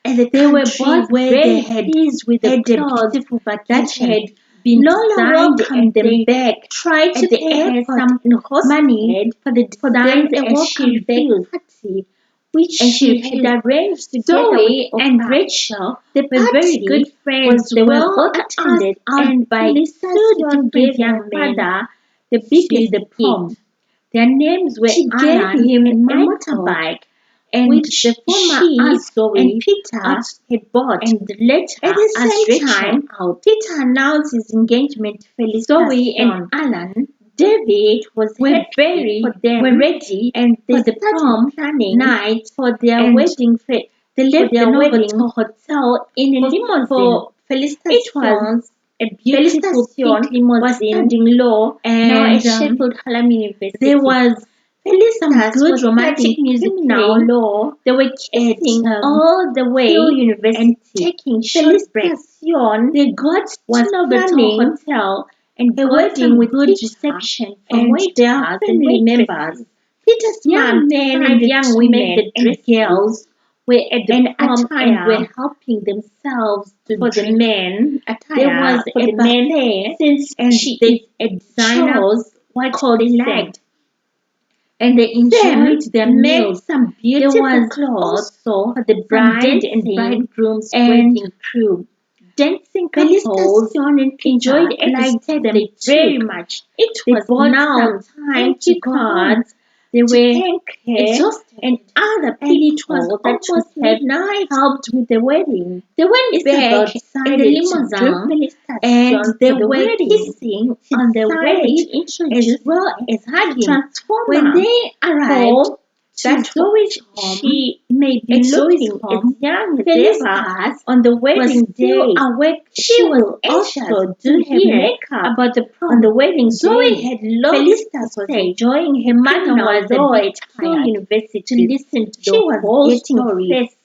Speaker 1: at the
Speaker 2: They were
Speaker 1: country
Speaker 2: both
Speaker 1: where
Speaker 2: very
Speaker 1: they had
Speaker 2: pleased with the
Speaker 1: had a
Speaker 2: clothes
Speaker 1: beautiful
Speaker 2: that
Speaker 1: vacation.
Speaker 2: had
Speaker 1: Been
Speaker 2: Lola
Speaker 1: designed,
Speaker 2: welcomed
Speaker 1: and
Speaker 2: them
Speaker 1: they
Speaker 2: back, tried to
Speaker 1: at the
Speaker 2: pay her
Speaker 1: airport
Speaker 2: some
Speaker 1: and
Speaker 2: money
Speaker 1: hosted
Speaker 2: for the
Speaker 1: for
Speaker 2: designs
Speaker 1: them a
Speaker 2: as she
Speaker 1: welcome back
Speaker 2: refused,
Speaker 1: party,
Speaker 2: which
Speaker 1: and
Speaker 2: she
Speaker 1: she
Speaker 2: had arranged together with
Speaker 1: Zoe and
Speaker 2: Oprah.
Speaker 1: Rachel
Speaker 2: The
Speaker 1: were very
Speaker 2: party
Speaker 1: good friends.
Speaker 2: was
Speaker 1: They were
Speaker 2: well
Speaker 1: both attended
Speaker 2: asked
Speaker 1: and by two
Speaker 2: Felicitas
Speaker 1: different
Speaker 2: gave
Speaker 1: young
Speaker 2: her
Speaker 1: men
Speaker 2: father
Speaker 1: the
Speaker 2: to
Speaker 1: biggest
Speaker 2: the prom.
Speaker 1: gift. Their names were
Speaker 2: She gave
Speaker 1: Alan
Speaker 2: him
Speaker 1: and
Speaker 2: a
Speaker 1: Michael,
Speaker 2: motorbike,
Speaker 1: and
Speaker 2: which
Speaker 1: the former
Speaker 2: she
Speaker 1: asked Zoe
Speaker 2: and Peter
Speaker 1: out
Speaker 2: had bought.
Speaker 1: and the later
Speaker 2: At the
Speaker 1: asked
Speaker 2: same
Speaker 1: Rachel
Speaker 2: time,
Speaker 1: out.
Speaker 2: Peter announced his engagement to Felicitas'
Speaker 1: Zoe and
Speaker 2: son.
Speaker 1: Alan
Speaker 2: David
Speaker 1: was
Speaker 2: were
Speaker 1: happy for them
Speaker 2: were ready
Speaker 1: and they
Speaker 2: for the
Speaker 1: started
Speaker 2: prom
Speaker 1: planning
Speaker 2: night
Speaker 1: for their
Speaker 2: and
Speaker 1: wedding.
Speaker 2: they
Speaker 1: For
Speaker 2: left
Speaker 1: their
Speaker 2: the
Speaker 1: wedding
Speaker 2: Novotel Hotel in a limousine.
Speaker 1: for
Speaker 2: It was
Speaker 1: a beautiful
Speaker 2: Felicitas
Speaker 1: pink
Speaker 2: was
Speaker 1: limousine,
Speaker 2: studying law now at
Speaker 1: and
Speaker 2: Sheffield Hallam University.
Speaker 1: there was some
Speaker 2: Felicitas
Speaker 1: good
Speaker 2: was
Speaker 1: romantic
Speaker 2: studying
Speaker 1: music
Speaker 2: criminal
Speaker 1: playing.
Speaker 2: law
Speaker 1: They were
Speaker 2: at
Speaker 1: kissing
Speaker 2: all the way
Speaker 1: Hill
Speaker 2: and
Speaker 1: University
Speaker 2: taking short breaks.
Speaker 1: Felicitas
Speaker 2: They got
Speaker 1: was
Speaker 2: to Novotel
Speaker 1: planning
Speaker 2: Hotel and
Speaker 1: a
Speaker 2: got
Speaker 1: wedding
Speaker 2: some
Speaker 1: with
Speaker 2: good
Speaker 1: Peter
Speaker 2: reception
Speaker 1: and
Speaker 2: from
Speaker 1: their
Speaker 2: waiters and
Speaker 1: family
Speaker 2: waitresses.
Speaker 1: members.
Speaker 2: Peter's
Speaker 1: Young
Speaker 2: mom
Speaker 1: men
Speaker 2: and
Speaker 1: and
Speaker 2: the
Speaker 1: young
Speaker 2: two
Speaker 1: women
Speaker 2: made the
Speaker 1: and
Speaker 2: dresses
Speaker 1: girls were at the
Speaker 2: and
Speaker 1: prom and were
Speaker 2: attire
Speaker 1: helping themselves to
Speaker 2: for the
Speaker 1: drink.
Speaker 2: men.
Speaker 1: Attire
Speaker 2: There was
Speaker 1: for
Speaker 2: a
Speaker 1: the men,
Speaker 2: buffet
Speaker 1: since
Speaker 2: and
Speaker 1: she
Speaker 2: they
Speaker 1: is a designer,
Speaker 2: chose what
Speaker 1: called
Speaker 2: they
Speaker 1: them,
Speaker 2: liked.
Speaker 1: and they
Speaker 2: Them
Speaker 1: enjoyed their
Speaker 2: made
Speaker 1: meals.
Speaker 2: some
Speaker 1: There
Speaker 2: beautiful
Speaker 1: was
Speaker 2: clothes
Speaker 1: also
Speaker 2: for the
Speaker 1: some
Speaker 2: bride and
Speaker 1: dancing
Speaker 2: bridegroom's
Speaker 1: and
Speaker 2: wedding crew.
Speaker 1: dancing
Speaker 2: Felicitas
Speaker 1: couples
Speaker 2: John and
Speaker 1: enjoyed
Speaker 2: Peter
Speaker 1: every
Speaker 2: liked
Speaker 1: step
Speaker 2: them
Speaker 1: they
Speaker 2: very
Speaker 1: took.
Speaker 2: much.
Speaker 1: It
Speaker 2: They
Speaker 1: was
Speaker 2: bought
Speaker 1: now
Speaker 2: some
Speaker 1: time
Speaker 2: thank
Speaker 1: to
Speaker 2: you
Speaker 1: go home.
Speaker 2: cards. they
Speaker 1: to
Speaker 2: were
Speaker 1: thank her
Speaker 2: exhausted,
Speaker 1: and other
Speaker 2: and it was
Speaker 1: people that
Speaker 2: almost
Speaker 1: would have
Speaker 2: midnight.
Speaker 1: helped with the wedding.
Speaker 2: They went
Speaker 1: Isabel
Speaker 2: back in the
Speaker 1: decided to do
Speaker 2: limousine,
Speaker 1: Felicia's
Speaker 2: and
Speaker 1: turn
Speaker 2: they
Speaker 1: for the
Speaker 2: were
Speaker 1: wedding.
Speaker 2: kissing
Speaker 1: She
Speaker 2: on the
Speaker 1: decided
Speaker 2: way
Speaker 1: to introduce
Speaker 2: as well
Speaker 1: her
Speaker 2: as
Speaker 1: to
Speaker 2: hugging.
Speaker 1: Transformer.
Speaker 2: When they arrived
Speaker 1: Thought
Speaker 2: to
Speaker 1: that
Speaker 2: Zoe's home,
Speaker 1: she may be
Speaker 2: at Zoe's
Speaker 1: looking
Speaker 2: home,
Speaker 1: as young as
Speaker 2: Felicitas
Speaker 1: ever on the
Speaker 2: was
Speaker 1: wedding
Speaker 2: still
Speaker 1: day.
Speaker 2: awake.
Speaker 1: She was
Speaker 2: will
Speaker 1: anxious
Speaker 2: also
Speaker 1: to
Speaker 2: do her
Speaker 1: hear
Speaker 2: makeup
Speaker 1: about the prom
Speaker 2: on the wedding
Speaker 1: Zoe
Speaker 2: day.
Speaker 1: had loved
Speaker 2: Felicitas
Speaker 1: to
Speaker 2: was
Speaker 1: say.
Speaker 2: enjoying her
Speaker 1: Her mother
Speaker 2: mother
Speaker 1: was
Speaker 2: was
Speaker 1: a
Speaker 2: a
Speaker 1: bit
Speaker 2: bit
Speaker 1: tired
Speaker 2: tired
Speaker 1: university
Speaker 2: to listen to
Speaker 1: she
Speaker 2: the
Speaker 1: was
Speaker 2: whole
Speaker 1: getting
Speaker 2: story
Speaker 1: first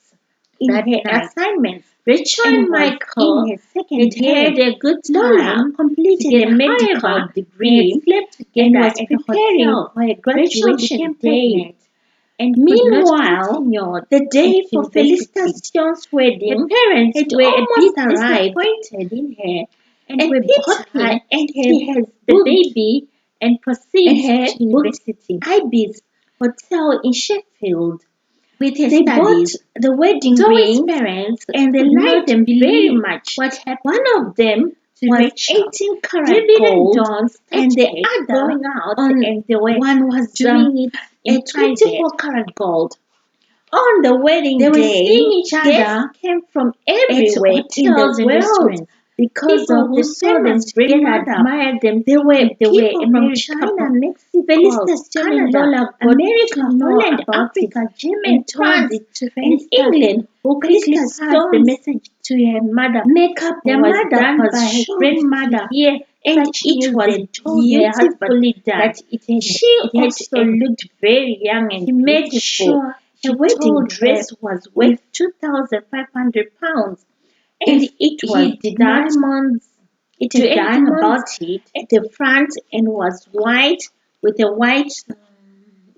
Speaker 1: in
Speaker 2: that
Speaker 1: her
Speaker 2: night.
Speaker 1: assignments.
Speaker 2: Rachel
Speaker 1: and
Speaker 2: and
Speaker 1: was
Speaker 2: Michael
Speaker 1: in her second
Speaker 2: had
Speaker 1: year.
Speaker 2: had a good
Speaker 1: Lola
Speaker 2: time
Speaker 1: completed
Speaker 2: together.
Speaker 1: a medical
Speaker 2: However, they
Speaker 1: degree
Speaker 2: had slept
Speaker 1: and
Speaker 2: together
Speaker 1: was
Speaker 2: at the
Speaker 1: preparing
Speaker 2: hotel.
Speaker 1: for her
Speaker 2: Rachel
Speaker 1: graduation
Speaker 2: became
Speaker 1: day
Speaker 2: pregnant.
Speaker 1: and could not
Speaker 2: Meanwhile,
Speaker 1: continue
Speaker 2: the day
Speaker 1: at
Speaker 2: for
Speaker 1: university.
Speaker 2: Felicitas'
Speaker 1: Her
Speaker 2: wedding
Speaker 1: parents
Speaker 2: had
Speaker 1: were a
Speaker 2: almost
Speaker 1: bit
Speaker 2: arrived,
Speaker 1: disappointed in her and
Speaker 2: and
Speaker 1: were
Speaker 2: Peter
Speaker 1: hoping
Speaker 2: and
Speaker 1: she
Speaker 2: her
Speaker 1: has the
Speaker 2: booked
Speaker 1: baby and proceeds
Speaker 2: her
Speaker 1: to
Speaker 2: booked
Speaker 1: university.
Speaker 2: Ibis Hotel in Sheffield.
Speaker 1: With her
Speaker 2: They bought
Speaker 1: studies,
Speaker 2: the wedding
Speaker 1: Zoe's
Speaker 2: rings,
Speaker 1: parents
Speaker 2: and they
Speaker 1: could
Speaker 2: liked
Speaker 1: not
Speaker 2: them very
Speaker 1: believe
Speaker 2: much.
Speaker 1: what happened
Speaker 2: One of them
Speaker 1: to
Speaker 2: was
Speaker 1: Rachel.
Speaker 2: 18 karat
Speaker 1: David and
Speaker 2: gold,
Speaker 1: Dawn
Speaker 2: and the
Speaker 1: started
Speaker 2: other
Speaker 1: going out
Speaker 2: on
Speaker 1: and they were
Speaker 2: one was
Speaker 1: doing it
Speaker 2: a
Speaker 1: in private.
Speaker 2: 24 karat gold. On the wedding
Speaker 1: They were
Speaker 2: day,
Speaker 1: seeing each other
Speaker 2: guests came from
Speaker 1: at
Speaker 2: everywhere in the
Speaker 1: hotels and
Speaker 2: world
Speaker 1: restaurants.
Speaker 2: because
Speaker 1: People
Speaker 2: of
Speaker 1: who
Speaker 2: the
Speaker 1: saw them
Speaker 2: famous
Speaker 1: together
Speaker 2: grandmother.
Speaker 1: admired them,
Speaker 2: There were
Speaker 1: thinking they were
Speaker 2: people
Speaker 1: a
Speaker 2: from
Speaker 1: married
Speaker 2: China,
Speaker 1: couple.
Speaker 2: Mexico,
Speaker 1: Felicitas, John and
Speaker 2: Canada,
Speaker 1: Lola got
Speaker 2: America,
Speaker 1: to know
Speaker 2: Holland,
Speaker 1: about
Speaker 2: Africa,
Speaker 1: it
Speaker 2: Germany,
Speaker 1: and told
Speaker 2: France,
Speaker 1: it to
Speaker 2: and
Speaker 1: Felicitas,
Speaker 2: England,
Speaker 1: who quickly
Speaker 2: Felicitas
Speaker 1: passed the
Speaker 2: Stone's
Speaker 1: message to her mother.
Speaker 2: makeup
Speaker 1: Their
Speaker 2: was
Speaker 1: mother
Speaker 2: done
Speaker 1: was
Speaker 2: by her
Speaker 1: shocked
Speaker 2: grandmother,
Speaker 1: to hear
Speaker 2: and
Speaker 1: such
Speaker 2: it
Speaker 1: news.
Speaker 2: was
Speaker 1: They told her husband
Speaker 2: beautifully done.
Speaker 1: that
Speaker 2: She
Speaker 1: it had
Speaker 2: also looked very young and
Speaker 1: she made
Speaker 2: beautiful.
Speaker 1: sure
Speaker 2: Her
Speaker 1: she
Speaker 2: wedding
Speaker 1: told
Speaker 2: dress
Speaker 1: her
Speaker 2: was
Speaker 1: with
Speaker 2: worth 2,500 pounds, and
Speaker 1: if
Speaker 2: it
Speaker 1: he
Speaker 2: was
Speaker 1: did not
Speaker 2: diamonds. It
Speaker 1: do
Speaker 2: had
Speaker 1: anything
Speaker 2: diamonds
Speaker 1: about it.
Speaker 2: at the front and was white with a white.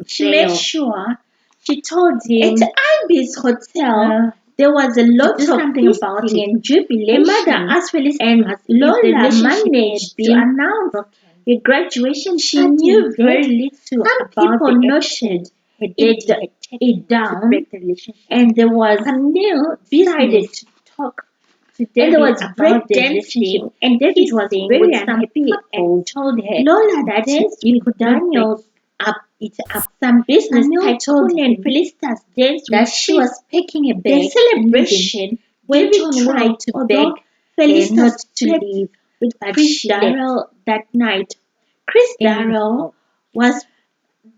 Speaker 2: She made
Speaker 1: Veil.
Speaker 2: sure she told him
Speaker 1: At
Speaker 2: Ibis Hotel
Speaker 1: uh,
Speaker 2: there was a
Speaker 1: to
Speaker 2: lot
Speaker 1: do
Speaker 2: of
Speaker 1: something about
Speaker 2: feasting
Speaker 1: it.
Speaker 2: and
Speaker 1: Her
Speaker 2: jubilation.
Speaker 1: mother asked Felicitas
Speaker 2: And
Speaker 1: if the
Speaker 2: Lola
Speaker 1: relationship
Speaker 2: managed
Speaker 1: had
Speaker 2: to
Speaker 1: been
Speaker 2: announce
Speaker 1: broken.
Speaker 2: her graduation
Speaker 1: She
Speaker 2: party.
Speaker 1: knew
Speaker 2: Then
Speaker 1: very little
Speaker 2: some
Speaker 1: about
Speaker 2: people
Speaker 1: the
Speaker 2: noted
Speaker 1: action her
Speaker 2: it,
Speaker 1: daddy had taken
Speaker 2: it
Speaker 1: to
Speaker 2: down,
Speaker 1: break the relationship.
Speaker 2: and there was
Speaker 1: Camille
Speaker 2: decided
Speaker 1: business
Speaker 2: to talk to
Speaker 1: and
Speaker 2: David
Speaker 1: there was
Speaker 2: about
Speaker 1: break
Speaker 2: the
Speaker 1: dancing
Speaker 2: relationship, and David was
Speaker 1: kissing
Speaker 2: very
Speaker 1: with some
Speaker 2: unhappy and
Speaker 1: couples.
Speaker 2: told her
Speaker 1: Lola
Speaker 2: that
Speaker 1: danced
Speaker 2: we
Speaker 1: with
Speaker 2: could not break
Speaker 1: Daniel
Speaker 2: up it up. Some business
Speaker 1: Camille told
Speaker 2: tycoon and
Speaker 1: him
Speaker 2: Felicitas danced
Speaker 1: that
Speaker 2: with
Speaker 1: she
Speaker 2: Chris.
Speaker 1: was packing a
Speaker 2: The
Speaker 1: bag and leaving.
Speaker 2: celebration went
Speaker 1: David
Speaker 2: on
Speaker 1: tried
Speaker 2: well,
Speaker 1: to
Speaker 2: although
Speaker 1: beg her
Speaker 2: Felicitas
Speaker 1: not to
Speaker 2: slept
Speaker 1: leave,
Speaker 2: with
Speaker 1: but
Speaker 2: Chris
Speaker 1: she left.
Speaker 2: Darrell that night. Chris Darrell
Speaker 1: Anyhow,
Speaker 2: was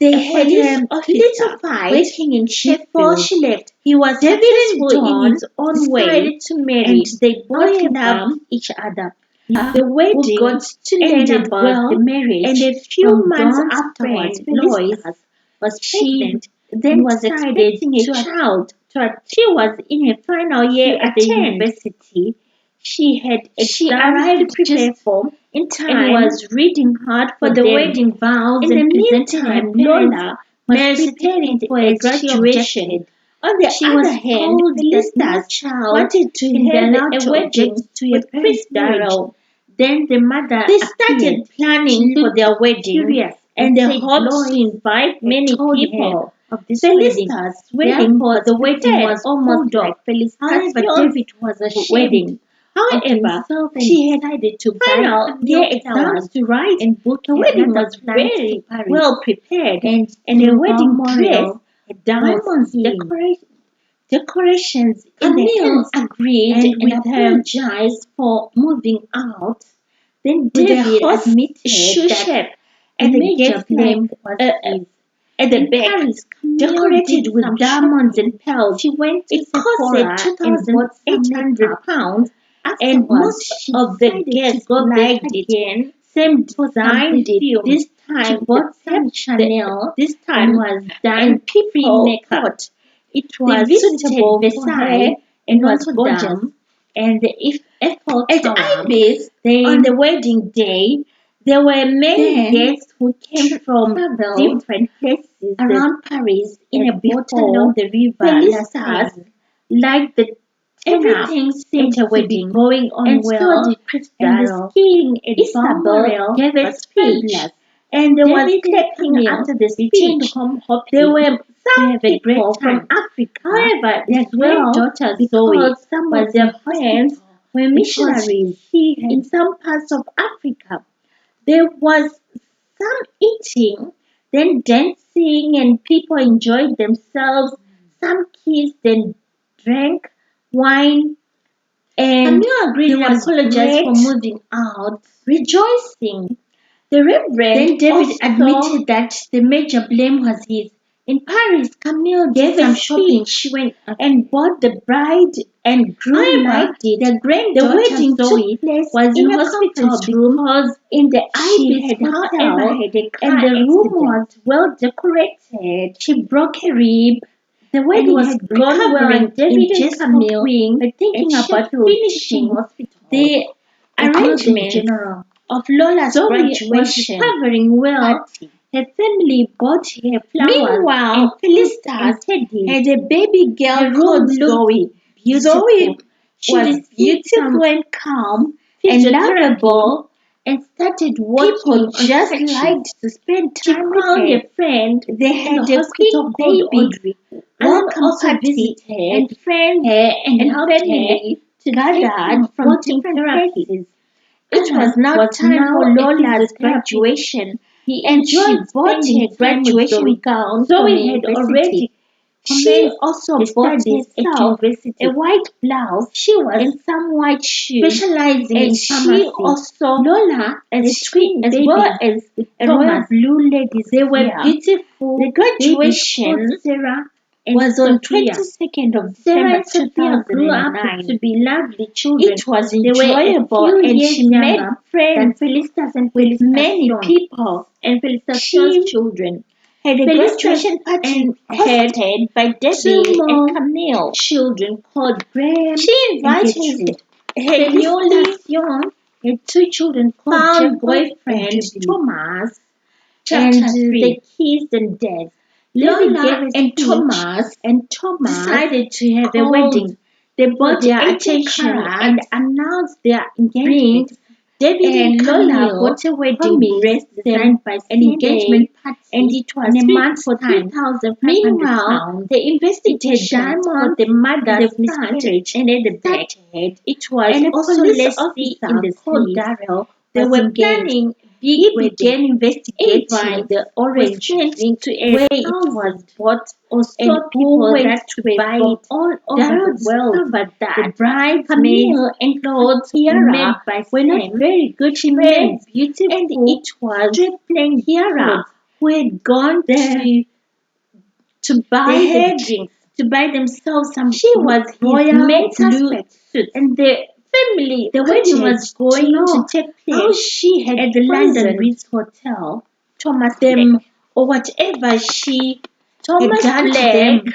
Speaker 2: they
Speaker 1: a
Speaker 2: had
Speaker 1: police
Speaker 2: a
Speaker 1: officer
Speaker 2: little fight
Speaker 1: working in
Speaker 2: before
Speaker 1: Sheffield.
Speaker 2: she left. He was
Speaker 1: David and
Speaker 2: successful in
Speaker 1: Dawn
Speaker 2: his own way,
Speaker 1: decided to marry.
Speaker 2: and they both
Speaker 1: However,
Speaker 2: loved each other.
Speaker 1: Lola,
Speaker 2: The
Speaker 1: who
Speaker 2: wedding
Speaker 1: got to learn
Speaker 2: ended
Speaker 1: about
Speaker 2: well,
Speaker 1: the marriage
Speaker 2: and a few
Speaker 1: from
Speaker 2: months
Speaker 1: Dawn's
Speaker 2: afterwards,
Speaker 1: friend Lois,
Speaker 2: Felicitas was
Speaker 1: she
Speaker 2: pregnant
Speaker 1: then
Speaker 2: and was
Speaker 1: decided
Speaker 2: expecting a
Speaker 1: to
Speaker 2: child. She was in her final year at the
Speaker 1: attend.
Speaker 2: university. She had
Speaker 1: She
Speaker 2: exams to
Speaker 1: arrived
Speaker 2: prepare
Speaker 1: just
Speaker 2: for
Speaker 1: in
Speaker 2: and
Speaker 1: time
Speaker 2: was reading hard for
Speaker 1: the
Speaker 2: them.
Speaker 1: wedding vows
Speaker 2: In the
Speaker 1: and
Speaker 2: meantime,
Speaker 1: presenting her
Speaker 2: Lola was
Speaker 1: parents
Speaker 2: preparing for a
Speaker 1: as she
Speaker 2: graduation.
Speaker 1: objected.
Speaker 2: On the
Speaker 1: She
Speaker 2: other
Speaker 1: was
Speaker 2: hand,
Speaker 1: told that no
Speaker 2: Felicitas
Speaker 1: child
Speaker 2: wanted to
Speaker 1: can be
Speaker 2: have
Speaker 1: allowed
Speaker 2: a
Speaker 1: to
Speaker 2: wedding
Speaker 1: object to a
Speaker 2: with Chris
Speaker 1: parent's marriage.
Speaker 2: Darrell. Then the mother They
Speaker 1: appeared.
Speaker 2: started planning
Speaker 1: She
Speaker 2: for
Speaker 1: looked
Speaker 2: their wedding,
Speaker 1: curious
Speaker 2: and they
Speaker 1: said
Speaker 2: hoped
Speaker 1: Lois
Speaker 2: to invite
Speaker 1: had
Speaker 2: many
Speaker 1: told her
Speaker 2: people.
Speaker 1: of this wedding.
Speaker 2: Felicitas' wedding
Speaker 1: Therefore,
Speaker 2: was
Speaker 1: the wedding
Speaker 2: prepared
Speaker 1: was
Speaker 2: almost
Speaker 1: pulled
Speaker 2: like
Speaker 1: off.
Speaker 2: Felicitas'
Speaker 1: However,
Speaker 2: fiance's
Speaker 1: David was ashamed
Speaker 2: wedding.
Speaker 1: of
Speaker 2: However,
Speaker 1: himself and
Speaker 2: she had
Speaker 1: decided to buy
Speaker 2: final
Speaker 1: Camille
Speaker 2: year exams
Speaker 1: flowers
Speaker 2: to write,
Speaker 1: and book
Speaker 2: the wedding
Speaker 1: another
Speaker 2: was
Speaker 1: flight to
Speaker 2: very
Speaker 1: Paris.
Speaker 2: well prepared,
Speaker 1: And
Speaker 2: and her
Speaker 1: silver
Speaker 2: wedding dress
Speaker 1: memorial
Speaker 2: had diamonds
Speaker 1: scheme.
Speaker 2: decorations in the
Speaker 1: Camille
Speaker 2: hands,
Speaker 1: agreed
Speaker 2: and
Speaker 1: and
Speaker 2: with her
Speaker 1: apologized for moving out.
Speaker 2: then
Speaker 1: With the
Speaker 2: David
Speaker 1: host
Speaker 2: admitted
Speaker 1: shoe
Speaker 2: that
Speaker 1: shape,
Speaker 2: the
Speaker 1: and the
Speaker 2: major
Speaker 1: guest
Speaker 2: blame
Speaker 1: flag was
Speaker 2: uh,
Speaker 1: his.
Speaker 2: at the
Speaker 1: In
Speaker 2: back,
Speaker 1: Paris, Camille
Speaker 2: decorated
Speaker 1: did
Speaker 2: with
Speaker 1: some
Speaker 2: diamonds
Speaker 1: shopping.
Speaker 2: and pearls.
Speaker 1: She went to
Speaker 2: It cost
Speaker 1: Sephora
Speaker 2: her
Speaker 1: and bought some
Speaker 2: 2,800
Speaker 1: makeup.
Speaker 2: pounds, and
Speaker 1: Afterwards,
Speaker 2: most
Speaker 1: she
Speaker 2: of the
Speaker 1: decided to
Speaker 2: guests
Speaker 1: go back
Speaker 2: liked it.
Speaker 1: again
Speaker 2: Same
Speaker 1: for some
Speaker 2: design did
Speaker 1: perfume.
Speaker 2: this
Speaker 1: She
Speaker 2: time.
Speaker 1: bought some
Speaker 2: The
Speaker 1: Chanel
Speaker 2: this
Speaker 1: and
Speaker 2: time was done
Speaker 1: and
Speaker 2: free
Speaker 1: people
Speaker 2: makeup.
Speaker 1: thought it
Speaker 2: They
Speaker 1: was
Speaker 2: visited
Speaker 1: suitable for
Speaker 2: Versailles
Speaker 1: her
Speaker 2: and
Speaker 1: in
Speaker 2: was
Speaker 1: Notre
Speaker 2: gorgeous,
Speaker 1: Dame
Speaker 2: and the
Speaker 1: Eiffel
Speaker 2: at
Speaker 1: Tower.
Speaker 2: Ibis
Speaker 1: They
Speaker 2: on the wedding day, there were many
Speaker 1: then
Speaker 2: guests who came from
Speaker 1: traveled
Speaker 2: different places
Speaker 1: around Paris in
Speaker 2: in
Speaker 1: a boat
Speaker 2: before.
Speaker 1: along the river La
Speaker 2: Felicitas
Speaker 1: Seine.
Speaker 2: liked the everything seemed
Speaker 1: at a
Speaker 2: to be
Speaker 1: wedding,
Speaker 2: going on
Speaker 1: and so
Speaker 2: well,
Speaker 1: did Chris
Speaker 2: and the
Speaker 1: Darrell.
Speaker 2: skiing at
Speaker 1: Isabel
Speaker 2: Balmoral
Speaker 1: gave a
Speaker 2: was
Speaker 1: speech,
Speaker 2: fabulous, and there was
Speaker 1: David and
Speaker 2: clapping
Speaker 1: Camille
Speaker 2: after the
Speaker 1: returned
Speaker 2: speech.
Speaker 1: home
Speaker 2: There
Speaker 1: hoping
Speaker 2: were
Speaker 1: to
Speaker 2: some
Speaker 1: have a great
Speaker 2: people from
Speaker 1: time.
Speaker 2: Africa,
Speaker 1: However,
Speaker 2: their
Speaker 1: as well,
Speaker 2: granddaughter
Speaker 1: because
Speaker 2: Zoe
Speaker 1: some
Speaker 2: was
Speaker 1: of
Speaker 2: their
Speaker 1: the
Speaker 2: friends
Speaker 1: hospital
Speaker 2: were
Speaker 1: because
Speaker 2: missionaries
Speaker 1: she had
Speaker 2: in some parts of Africa. There was some eating. then dancing, and people enjoyed themselves. Some kissed and drank wine, and
Speaker 1: Camille agreed
Speaker 2: they
Speaker 1: and
Speaker 2: was
Speaker 1: apologized for
Speaker 2: great,
Speaker 1: moving out.
Speaker 2: rejoicing. The Reverend
Speaker 1: Then David
Speaker 2: also
Speaker 1: admitted that the major blame was his.
Speaker 2: in Paris, Camille
Speaker 1: Gave
Speaker 2: did
Speaker 1: a
Speaker 2: some shopping.
Speaker 1: speech.
Speaker 2: She went and bought the bride and groom
Speaker 1: However,
Speaker 2: liked it.
Speaker 1: their
Speaker 2: The
Speaker 1: granddaughter
Speaker 2: wedding
Speaker 1: Zoe
Speaker 2: took place
Speaker 1: was
Speaker 2: in
Speaker 1: in
Speaker 2: a
Speaker 1: hospital
Speaker 2: conference room
Speaker 1: because
Speaker 2: in the
Speaker 1: she
Speaker 2: Ibis
Speaker 1: had, however,
Speaker 2: Hotel,
Speaker 1: had a car
Speaker 2: and the room
Speaker 1: accident.
Speaker 2: was well decorated.
Speaker 1: She broke a rib.
Speaker 2: The
Speaker 1: and
Speaker 2: wedding
Speaker 1: was
Speaker 2: had gone well,
Speaker 1: recovering.
Speaker 2: and David
Speaker 1: In
Speaker 2: and
Speaker 1: just
Speaker 2: Camille
Speaker 1: hoping
Speaker 2: were thinking
Speaker 1: at
Speaker 2: about
Speaker 1: Sheffield
Speaker 2: finishing
Speaker 1: Teaching Hospital.
Speaker 2: the
Speaker 1: It's not the
Speaker 2: arrangements
Speaker 1: general.
Speaker 2: of Lola's
Speaker 1: Zoe was
Speaker 2: graduation
Speaker 1: recovering well.
Speaker 2: party. Her family bought her flowers,
Speaker 1: Meanwhile,
Speaker 2: and
Speaker 1: Felicitas
Speaker 2: and Teddy
Speaker 1: had a baby girl
Speaker 2: her room
Speaker 1: called
Speaker 2: looked
Speaker 1: Zoe.
Speaker 2: beautiful.
Speaker 1: Zoe
Speaker 2: She
Speaker 1: was
Speaker 2: received
Speaker 1: beautiful
Speaker 2: some
Speaker 1: and calm and
Speaker 2: physiotherapy
Speaker 1: lovable.
Speaker 2: and started working
Speaker 1: People
Speaker 2: on
Speaker 1: just
Speaker 2: sketches.
Speaker 1: liked to spend
Speaker 2: She
Speaker 1: time with
Speaker 2: found
Speaker 1: her.
Speaker 2: a friend
Speaker 1: They
Speaker 2: in
Speaker 1: had
Speaker 2: the
Speaker 1: a
Speaker 2: hospital
Speaker 1: quick
Speaker 2: called
Speaker 1: baby.
Speaker 2: Audrey.
Speaker 1: One
Speaker 2: Welcome
Speaker 1: also
Speaker 2: party,
Speaker 1: visited
Speaker 2: and friends
Speaker 1: her and
Speaker 2: and
Speaker 1: helped her
Speaker 2: family
Speaker 1: to
Speaker 2: gathered
Speaker 1: gathered
Speaker 2: from
Speaker 1: from
Speaker 2: different
Speaker 1: different
Speaker 2: places.
Speaker 1: places.
Speaker 2: It
Speaker 1: Alan
Speaker 2: was now
Speaker 1: was
Speaker 2: time
Speaker 1: now
Speaker 2: for
Speaker 1: a
Speaker 2: Lola's
Speaker 1: physiotherapist.
Speaker 2: graduation,
Speaker 1: He
Speaker 2: and she
Speaker 1: enjoyed
Speaker 2: bought
Speaker 1: spending
Speaker 2: her
Speaker 1: time with
Speaker 2: graduation
Speaker 1: Zoe.
Speaker 2: gown
Speaker 1: Zoe
Speaker 2: from
Speaker 1: had
Speaker 2: university.
Speaker 1: already
Speaker 2: She
Speaker 1: commenced
Speaker 2: also
Speaker 1: the
Speaker 2: bought
Speaker 1: studies at
Speaker 2: herself
Speaker 1: university.
Speaker 2: a white blouse
Speaker 1: She was
Speaker 2: and some white shoes,
Speaker 1: specializing in
Speaker 2: and she
Speaker 1: pharmacy.
Speaker 2: also
Speaker 1: Lola,
Speaker 2: as
Speaker 1: as twin
Speaker 2: as
Speaker 1: babies
Speaker 2: well as
Speaker 1: with
Speaker 2: a royal
Speaker 1: Thomas,
Speaker 2: blue ladies. They were
Speaker 1: here.
Speaker 2: beautiful.
Speaker 1: The
Speaker 2: Babies called
Speaker 1: graduation
Speaker 2: Sarah and
Speaker 1: was on
Speaker 2: Sophia.
Speaker 1: 22nd of
Speaker 2: Sarah
Speaker 1: December
Speaker 2: and Sophia grew up
Speaker 1: 2009.
Speaker 2: to be lovely children.
Speaker 1: It was
Speaker 2: They were a
Speaker 1: enjoyable
Speaker 2: few
Speaker 1: and
Speaker 2: years
Speaker 1: she made
Speaker 2: younger than
Speaker 1: friends
Speaker 2: Felicitas and
Speaker 1: with many
Speaker 2: Felicitas'
Speaker 1: people.
Speaker 2: and Felicitas'
Speaker 1: She
Speaker 2: children.
Speaker 1: had a
Speaker 2: Felicitas
Speaker 1: graduation party
Speaker 2: and had
Speaker 1: hosted by
Speaker 2: two
Speaker 1: Debbie
Speaker 2: more
Speaker 1: and Camille.
Speaker 2: children called Graham
Speaker 1: She
Speaker 2: and
Speaker 1: invited
Speaker 2: Gertrude.
Speaker 1: Felicity
Speaker 2: Fenolacion had two children called
Speaker 1: found
Speaker 2: Jacob and
Speaker 1: boyfriend
Speaker 2: Jubilee.
Speaker 1: Thomas.
Speaker 2: And
Speaker 1: Chapter 3.
Speaker 2: they kissed and danced.
Speaker 1: Lola
Speaker 2: David gave a
Speaker 1: and
Speaker 2: speech,
Speaker 1: Thomas
Speaker 2: and Thomas
Speaker 1: decided to have a
Speaker 2: called
Speaker 1: wedding. They
Speaker 2: for
Speaker 1: bought
Speaker 2: their
Speaker 1: 18
Speaker 2: attention
Speaker 1: carats
Speaker 2: and announced their engagement.
Speaker 1: rings.
Speaker 2: David and
Speaker 1: and
Speaker 2: Lola
Speaker 1: Camille
Speaker 2: bought a wedding
Speaker 1: promised
Speaker 2: dress
Speaker 1: them
Speaker 2: designed by
Speaker 1: an
Speaker 2: an
Speaker 1: engagement
Speaker 2: party,
Speaker 1: and it was
Speaker 2: in a month
Speaker 1: fixed
Speaker 2: for
Speaker 1: time.
Speaker 2: £3,500.
Speaker 1: Meanwhile, the
Speaker 2: It had
Speaker 1: investigation
Speaker 2: diamonds
Speaker 1: for the
Speaker 2: in
Speaker 1: mother's
Speaker 2: the front
Speaker 1: miscarriage
Speaker 2: and at the back.
Speaker 1: started,
Speaker 2: It was
Speaker 1: and a
Speaker 2: also
Speaker 1: police
Speaker 2: Leslie
Speaker 1: officer
Speaker 2: in the
Speaker 1: called
Speaker 2: street.
Speaker 1: Darrell
Speaker 2: They
Speaker 1: was
Speaker 2: were
Speaker 1: engaged.
Speaker 2: planning a big
Speaker 1: He
Speaker 2: wedding.
Speaker 1: began investigating
Speaker 2: Invites
Speaker 1: the orange
Speaker 2: were sent
Speaker 1: drink
Speaker 2: to a
Speaker 1: where
Speaker 2: house
Speaker 1: it was bought
Speaker 2: or
Speaker 1: and
Speaker 2: saw
Speaker 1: who
Speaker 2: people
Speaker 1: went
Speaker 2: that
Speaker 1: to
Speaker 2: were
Speaker 1: buy
Speaker 2: from
Speaker 1: it.
Speaker 2: all over
Speaker 1: Darrell
Speaker 2: the world.
Speaker 1: discovered
Speaker 2: The
Speaker 1: that
Speaker 2: bridesmaids
Speaker 1: Camille
Speaker 2: and clothes made
Speaker 1: Kiara
Speaker 2: by
Speaker 1: were not
Speaker 2: Sam
Speaker 1: very good
Speaker 2: she
Speaker 1: friends,
Speaker 2: made beautiful,
Speaker 1: and it was
Speaker 2: strip-plain
Speaker 1: Kiara
Speaker 2: clothes
Speaker 1: who had gone
Speaker 2: there
Speaker 1: to buy
Speaker 2: they
Speaker 1: the
Speaker 2: had
Speaker 1: drinks.
Speaker 2: to buy themselves some
Speaker 1: She was his
Speaker 2: royal
Speaker 1: main
Speaker 2: blue
Speaker 1: suspect,
Speaker 2: suits, and the family
Speaker 1: The
Speaker 2: wanted
Speaker 1: wedding was
Speaker 2: to
Speaker 1: going
Speaker 2: know
Speaker 1: to take
Speaker 2: how
Speaker 1: place
Speaker 2: she had
Speaker 1: at the
Speaker 2: London
Speaker 1: London
Speaker 2: Ritz Hotel,
Speaker 1: Thomas
Speaker 2: them
Speaker 1: Blake.
Speaker 2: or whatever she
Speaker 1: Thomas
Speaker 2: had done to
Speaker 1: Blake
Speaker 2: them.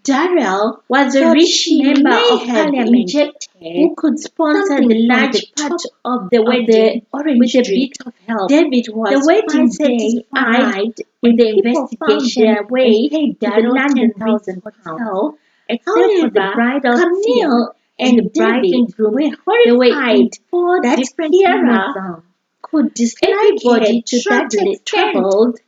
Speaker 2: Darrell was a
Speaker 1: thought
Speaker 2: rich
Speaker 1: she
Speaker 2: member
Speaker 1: may
Speaker 2: of
Speaker 1: have
Speaker 2: parliament
Speaker 1: injected
Speaker 2: who could sponsor
Speaker 1: something
Speaker 2: the
Speaker 1: from
Speaker 2: large
Speaker 1: the
Speaker 2: part
Speaker 1: top
Speaker 2: of the
Speaker 1: of
Speaker 2: wedding
Speaker 1: the orange
Speaker 2: with a
Speaker 1: drink.
Speaker 2: bit of help.
Speaker 1: David
Speaker 2: The
Speaker 1: was
Speaker 2: wedding
Speaker 1: quite
Speaker 2: day
Speaker 1: satisfied
Speaker 2: arrived
Speaker 1: with
Speaker 2: and
Speaker 1: the
Speaker 2: people found
Speaker 1: investigation
Speaker 2: their way
Speaker 1: and paid
Speaker 2: to the
Speaker 1: Darrell
Speaker 2: London Ritz
Speaker 1: £10,000.
Speaker 2: Hotel, except for the
Speaker 1: However,
Speaker 2: bridal
Speaker 1: Camille
Speaker 2: and the
Speaker 1: and
Speaker 2: bride and
Speaker 1: David
Speaker 2: groom.
Speaker 1: were
Speaker 2: They were in
Speaker 1: horrified
Speaker 2: four
Speaker 1: that
Speaker 2: different
Speaker 1: Kiara
Speaker 2: limousines. Could dislike
Speaker 1: everybody
Speaker 2: her
Speaker 1: to
Speaker 2: to
Speaker 1: that
Speaker 2: that
Speaker 1: extent.
Speaker 2: traveled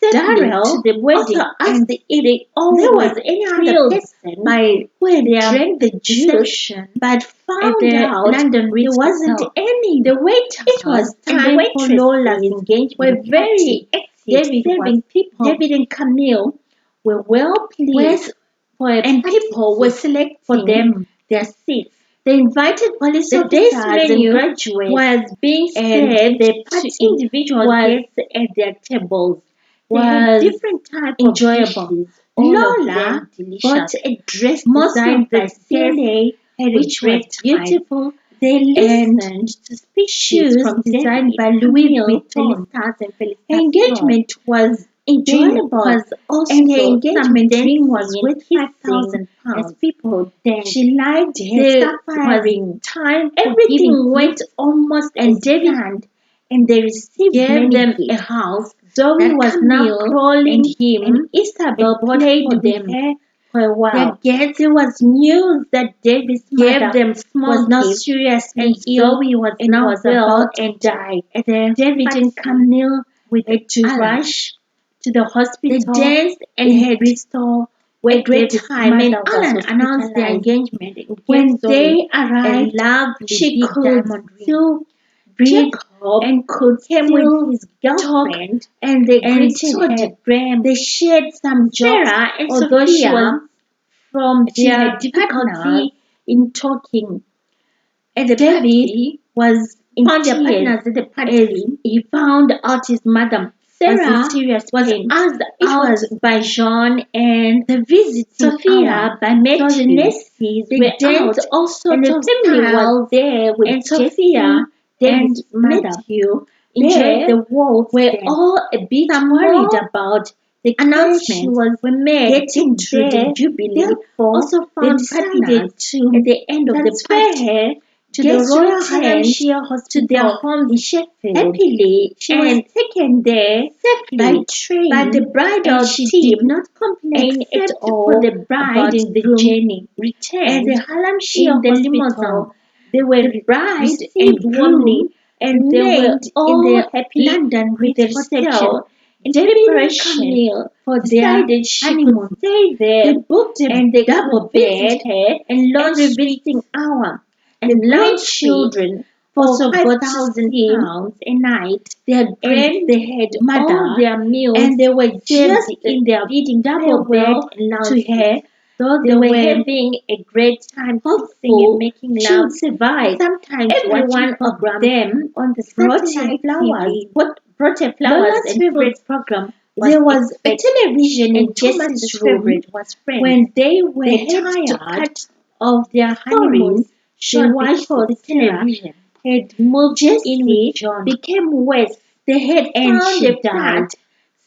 Speaker 2: safely
Speaker 1: Darrell
Speaker 2: to the wedding
Speaker 1: also asked
Speaker 2: and
Speaker 1: if
Speaker 2: they
Speaker 1: there
Speaker 2: all
Speaker 1: was
Speaker 2: were
Speaker 1: any other
Speaker 2: thrilled
Speaker 1: person
Speaker 2: by
Speaker 1: who had
Speaker 2: their
Speaker 1: drank the juice,
Speaker 2: reception
Speaker 1: but
Speaker 2: at
Speaker 1: found
Speaker 2: the
Speaker 1: out
Speaker 2: London Ritz
Speaker 1: there wasn't
Speaker 2: Hotel.
Speaker 1: any.
Speaker 2: The waiter
Speaker 1: It was
Speaker 2: and the
Speaker 1: time for
Speaker 2: waitresses
Speaker 1: Lola's
Speaker 2: were
Speaker 1: engagement
Speaker 2: very
Speaker 1: party.
Speaker 2: active,
Speaker 1: David
Speaker 2: serving people. David and Camille were well pleased and people were selecting for them their seats. They invited police
Speaker 1: The
Speaker 2: officers
Speaker 1: day's
Speaker 2: and
Speaker 1: menu
Speaker 2: graduates
Speaker 1: was being
Speaker 2: and
Speaker 1: served
Speaker 2: the
Speaker 1: to
Speaker 2: party
Speaker 1: individual
Speaker 2: was
Speaker 1: guests at their tables.
Speaker 2: they had
Speaker 1: Was
Speaker 2: different types
Speaker 1: enjoyable.
Speaker 2: of dishes, all of
Speaker 1: Lola
Speaker 2: them
Speaker 1: bought
Speaker 2: delicious.
Speaker 1: a dress
Speaker 2: Most
Speaker 1: designed
Speaker 2: of the
Speaker 1: by CNA,
Speaker 2: had
Speaker 1: which
Speaker 2: a great
Speaker 1: was
Speaker 2: time.
Speaker 1: beautiful.
Speaker 2: They
Speaker 1: and
Speaker 2: listened to speeches
Speaker 1: shoes
Speaker 2: from
Speaker 1: designed
Speaker 2: David
Speaker 1: by
Speaker 2: and
Speaker 1: Louis
Speaker 2: Camille,
Speaker 1: Vuitton.
Speaker 2: Felicitas and
Speaker 1: Her
Speaker 2: Felicitas'
Speaker 1: engagement was enjoyable,
Speaker 2: was also
Speaker 1: and her
Speaker 2: some
Speaker 1: engagement ring was
Speaker 2: dancing
Speaker 1: worth
Speaker 2: and
Speaker 1: £5,000.
Speaker 2: as people danced.
Speaker 1: She liked her
Speaker 2: There
Speaker 1: suffering.
Speaker 2: was time for
Speaker 1: Everything
Speaker 2: giving
Speaker 1: went
Speaker 2: gifts,
Speaker 1: almost
Speaker 2: and
Speaker 1: as
Speaker 2: David
Speaker 1: planned, and they received
Speaker 2: gave
Speaker 1: many
Speaker 2: them a
Speaker 1: gifts.
Speaker 2: house.
Speaker 1: Zoe
Speaker 2: That
Speaker 1: was now
Speaker 2: Camille
Speaker 1: crawling,
Speaker 2: and him
Speaker 1: and Isabel
Speaker 2: had bought
Speaker 1: played
Speaker 2: for
Speaker 1: with
Speaker 2: them
Speaker 1: her
Speaker 2: for a
Speaker 1: their
Speaker 2: while.
Speaker 1: guests. There was news that David's
Speaker 2: Gave
Speaker 1: mother
Speaker 2: them small
Speaker 1: was now
Speaker 2: gifts,
Speaker 1: seriously
Speaker 2: and
Speaker 1: ill
Speaker 2: Zoe was
Speaker 1: and
Speaker 2: now
Speaker 1: was
Speaker 2: well
Speaker 1: about to
Speaker 2: and
Speaker 1: die.
Speaker 2: at the
Speaker 1: David and Camille
Speaker 2: with
Speaker 1: had to
Speaker 2: Alan.
Speaker 1: rush to the
Speaker 2: They
Speaker 1: hospital
Speaker 2: danced and
Speaker 1: in
Speaker 2: had
Speaker 1: Bristol,
Speaker 2: a
Speaker 1: where
Speaker 2: great
Speaker 1: David's
Speaker 2: time, and
Speaker 1: mother was
Speaker 2: Alan announced their
Speaker 1: hospitalized.
Speaker 2: engagement and
Speaker 1: When
Speaker 2: gave Zoe
Speaker 1: they
Speaker 2: a
Speaker 1: arrived,
Speaker 2: lovely
Speaker 1: she
Speaker 2: big
Speaker 1: could
Speaker 2: diamond ring.
Speaker 1: still
Speaker 2: Jacob up
Speaker 1: and could
Speaker 2: came with
Speaker 1: still
Speaker 2: his
Speaker 1: talk,
Speaker 2: girlfriend,
Speaker 1: and they
Speaker 2: and
Speaker 1: greeted
Speaker 2: so
Speaker 1: her.
Speaker 2: did Graham.
Speaker 1: They shared some jokes,
Speaker 2: Sarah and
Speaker 1: although
Speaker 2: Sophia,
Speaker 1: from
Speaker 2: she
Speaker 1: their
Speaker 2: had difficulty
Speaker 1: partners
Speaker 2: in talking. At the
Speaker 1: David
Speaker 2: party,
Speaker 1: was in
Speaker 2: found their
Speaker 1: tears
Speaker 2: partners at the
Speaker 1: as
Speaker 2: party.
Speaker 1: he found out his mother was in
Speaker 2: Sarah
Speaker 1: serious
Speaker 2: was
Speaker 1: pain.
Speaker 2: asked
Speaker 1: It
Speaker 2: out
Speaker 1: was
Speaker 2: by John and
Speaker 1: the visiting
Speaker 2: Sophia
Speaker 1: hour,
Speaker 2: by
Speaker 1: so the
Speaker 2: Matthew.
Speaker 1: nurses
Speaker 2: They
Speaker 1: were
Speaker 2: danced
Speaker 1: out,
Speaker 2: all sorts
Speaker 1: and the
Speaker 2: of
Speaker 1: family was
Speaker 2: styles,
Speaker 1: there with
Speaker 2: and
Speaker 1: Jessie,
Speaker 2: Sophia and
Speaker 1: David's mother.
Speaker 2: Matthew
Speaker 1: Enjoyed
Speaker 2: there
Speaker 1: the waltz
Speaker 2: were
Speaker 1: dance.
Speaker 2: all a bit
Speaker 1: Some
Speaker 2: worried
Speaker 1: more
Speaker 2: about the
Speaker 1: announcements
Speaker 2: announcements
Speaker 1: were made
Speaker 2: getting
Speaker 1: into the
Speaker 2: there.
Speaker 1: Jubilee.
Speaker 2: Therefore,
Speaker 1: Also
Speaker 2: they
Speaker 1: found
Speaker 2: decided
Speaker 1: partners
Speaker 2: to
Speaker 1: at the end of the
Speaker 2: transfer
Speaker 1: party
Speaker 2: her to
Speaker 1: get
Speaker 2: the Royal
Speaker 1: returned
Speaker 2: Hallamshire
Speaker 1: to their
Speaker 2: Hospital
Speaker 1: homes
Speaker 2: in Sheffield.
Speaker 1: happily
Speaker 2: She was
Speaker 1: and
Speaker 2: taken there by
Speaker 1: safely
Speaker 2: train,
Speaker 1: by the bridal
Speaker 2: and she
Speaker 1: team,
Speaker 2: did not complain at
Speaker 1: except for
Speaker 2: all
Speaker 1: the bride
Speaker 2: about
Speaker 1: and
Speaker 2: the
Speaker 1: groom
Speaker 2: journey. At
Speaker 1: returned
Speaker 2: the Hallamshire
Speaker 1: in the
Speaker 2: Hospital,
Speaker 1: limousine. They were
Speaker 2: the bride and
Speaker 1: received warmly,
Speaker 2: groom
Speaker 1: and they were
Speaker 2: remained in
Speaker 1: all
Speaker 2: the
Speaker 1: happy
Speaker 2: London
Speaker 1: with the
Speaker 2: Ritz
Speaker 1: reception.
Speaker 2: Hotel in
Speaker 1: David and
Speaker 2: preparation
Speaker 1: Camille
Speaker 2: for their
Speaker 1: decided she
Speaker 2: honeymoon.
Speaker 1: could stay
Speaker 2: They
Speaker 1: there,
Speaker 2: booked a
Speaker 1: and they
Speaker 2: double
Speaker 1: could visit
Speaker 2: bed
Speaker 1: her
Speaker 2: and
Speaker 1: every
Speaker 2: lunch
Speaker 1: visiting
Speaker 2: suite
Speaker 1: hour.
Speaker 2: and
Speaker 1: The
Speaker 2: lounge suite
Speaker 1: grandchildren
Speaker 2: for
Speaker 1: also got to
Speaker 2: £5,000
Speaker 1: see
Speaker 2: a night.
Speaker 1: their
Speaker 2: And they had all
Speaker 1: grandmother,
Speaker 2: their meals
Speaker 1: and they were
Speaker 2: served
Speaker 1: just
Speaker 2: in their
Speaker 1: bidding
Speaker 2: double bed
Speaker 1: farewell
Speaker 2: and lounge
Speaker 1: to her,
Speaker 2: suite.
Speaker 1: though
Speaker 2: They
Speaker 1: they
Speaker 2: were
Speaker 1: were
Speaker 2: having a great time kissing and
Speaker 1: hopeful
Speaker 2: making
Speaker 1: she
Speaker 2: love.
Speaker 1: would survive.
Speaker 2: Sometimes
Speaker 1: Every
Speaker 2: watching
Speaker 1: one of
Speaker 2: programs
Speaker 1: them
Speaker 2: on the
Speaker 1: brought her
Speaker 2: satellite
Speaker 1: flowers.
Speaker 2: TV. Brought her flowers
Speaker 1: Lola's
Speaker 2: and
Speaker 1: favorite
Speaker 2: fruits.
Speaker 1: program
Speaker 2: There was a
Speaker 1: X,
Speaker 2: television in
Speaker 1: and
Speaker 2: Thomas's
Speaker 1: Thomas's
Speaker 2: room.
Speaker 1: favorite was Friends.
Speaker 2: When they were
Speaker 1: They had to
Speaker 2: tired
Speaker 1: cut
Speaker 2: of their honeymoon
Speaker 1: stories
Speaker 2: they
Speaker 1: short
Speaker 2: watched
Speaker 1: because
Speaker 2: the
Speaker 1: Sarah
Speaker 2: television.
Speaker 1: had moved in with
Speaker 2: Jessie
Speaker 1: John,
Speaker 2: became West. They had
Speaker 1: and
Speaker 2: found
Speaker 1: she
Speaker 2: a
Speaker 1: died.
Speaker 2: flat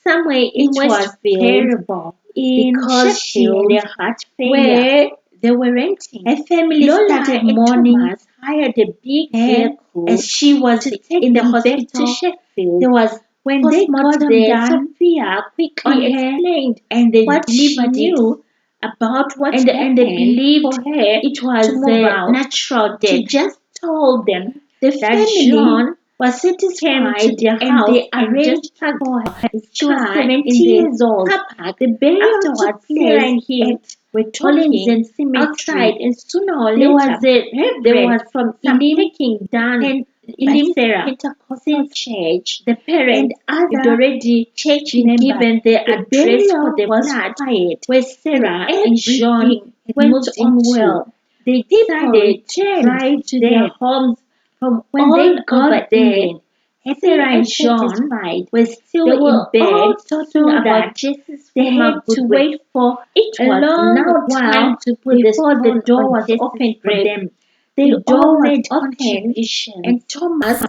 Speaker 2: somewhere in
Speaker 1: It was
Speaker 2: Westfield
Speaker 1: terrible
Speaker 2: in
Speaker 1: because she
Speaker 2: Sheffield
Speaker 1: had a heart failure.
Speaker 2: where they were renting.
Speaker 1: Her family
Speaker 2: Lola
Speaker 1: started
Speaker 2: and
Speaker 1: mourning
Speaker 2: Thomas hired a big
Speaker 1: her
Speaker 2: vehicle
Speaker 1: as she was
Speaker 2: to take
Speaker 1: in the
Speaker 2: them back to
Speaker 1: hospital.
Speaker 2: Sheffield.
Speaker 1: There was
Speaker 2: When they got
Speaker 1: postmortem
Speaker 2: there,
Speaker 1: done
Speaker 2: Sophia quickly
Speaker 1: on her,
Speaker 2: explained
Speaker 1: and they
Speaker 2: what she
Speaker 1: delivered it.
Speaker 2: knew about what
Speaker 1: And they
Speaker 2: happened
Speaker 1: believed
Speaker 2: for her
Speaker 1: it was
Speaker 2: to move
Speaker 1: a
Speaker 2: out.
Speaker 1: natural
Speaker 2: She
Speaker 1: death.
Speaker 2: just told them
Speaker 1: The
Speaker 2: that
Speaker 1: family
Speaker 2: John
Speaker 1: was
Speaker 2: came to
Speaker 1: satisfied,
Speaker 2: their
Speaker 1: and
Speaker 2: house
Speaker 1: they
Speaker 2: and
Speaker 1: arranged
Speaker 2: just parked
Speaker 1: for her
Speaker 2: his
Speaker 1: She was
Speaker 2: car
Speaker 1: 70
Speaker 2: in the
Speaker 1: years old.
Speaker 2: car park. The burial took
Speaker 1: Afterwards,
Speaker 2: place
Speaker 1: Sarah and him
Speaker 2: at
Speaker 1: were
Speaker 2: Hollins
Speaker 1: talking
Speaker 2: Cemetery
Speaker 1: outside,
Speaker 2: and sooner or
Speaker 1: There
Speaker 2: later
Speaker 1: was a
Speaker 2: there was
Speaker 1: from
Speaker 2: some
Speaker 1: Elim,
Speaker 2: taking done by
Speaker 1: Elim
Speaker 2: Sarah.
Speaker 1: Pentecostal
Speaker 2: Since
Speaker 1: Church.
Speaker 2: the
Speaker 1: And
Speaker 2: parents had
Speaker 1: other
Speaker 2: already
Speaker 1: church
Speaker 2: been
Speaker 1: members.
Speaker 2: given the
Speaker 1: The
Speaker 2: address for
Speaker 1: burial
Speaker 2: the
Speaker 1: was
Speaker 2: flat
Speaker 1: quiet,
Speaker 2: where
Speaker 1: and
Speaker 2: Sarah and John
Speaker 1: everything had
Speaker 2: went
Speaker 1: moved
Speaker 2: on
Speaker 1: into.
Speaker 2: well. They
Speaker 1: People
Speaker 2: decided to
Speaker 1: returned
Speaker 2: drive
Speaker 1: to
Speaker 2: their
Speaker 1: their
Speaker 2: homes
Speaker 1: from
Speaker 2: when
Speaker 1: all
Speaker 2: they
Speaker 1: over
Speaker 2: got there.
Speaker 1: England, happy
Speaker 2: Sarah and
Speaker 1: and
Speaker 2: John
Speaker 1: satisfied.
Speaker 2: were still
Speaker 1: They
Speaker 2: in
Speaker 1: were
Speaker 2: bed
Speaker 1: all
Speaker 2: talking
Speaker 1: so
Speaker 2: about
Speaker 1: that
Speaker 2: Jess's
Speaker 1: they
Speaker 2: former
Speaker 1: had
Speaker 2: good
Speaker 1: to
Speaker 2: work.
Speaker 1: wait for
Speaker 2: It
Speaker 1: a
Speaker 2: was
Speaker 1: long
Speaker 2: now
Speaker 1: while
Speaker 2: time to put the
Speaker 1: before the
Speaker 2: stone
Speaker 1: door
Speaker 2: on
Speaker 1: was
Speaker 2: Jess's
Speaker 1: opened for
Speaker 2: grave.
Speaker 1: them.
Speaker 2: They
Speaker 1: The
Speaker 2: all
Speaker 1: door was
Speaker 2: made
Speaker 1: opened,
Speaker 2: contributions,
Speaker 1: and Thomas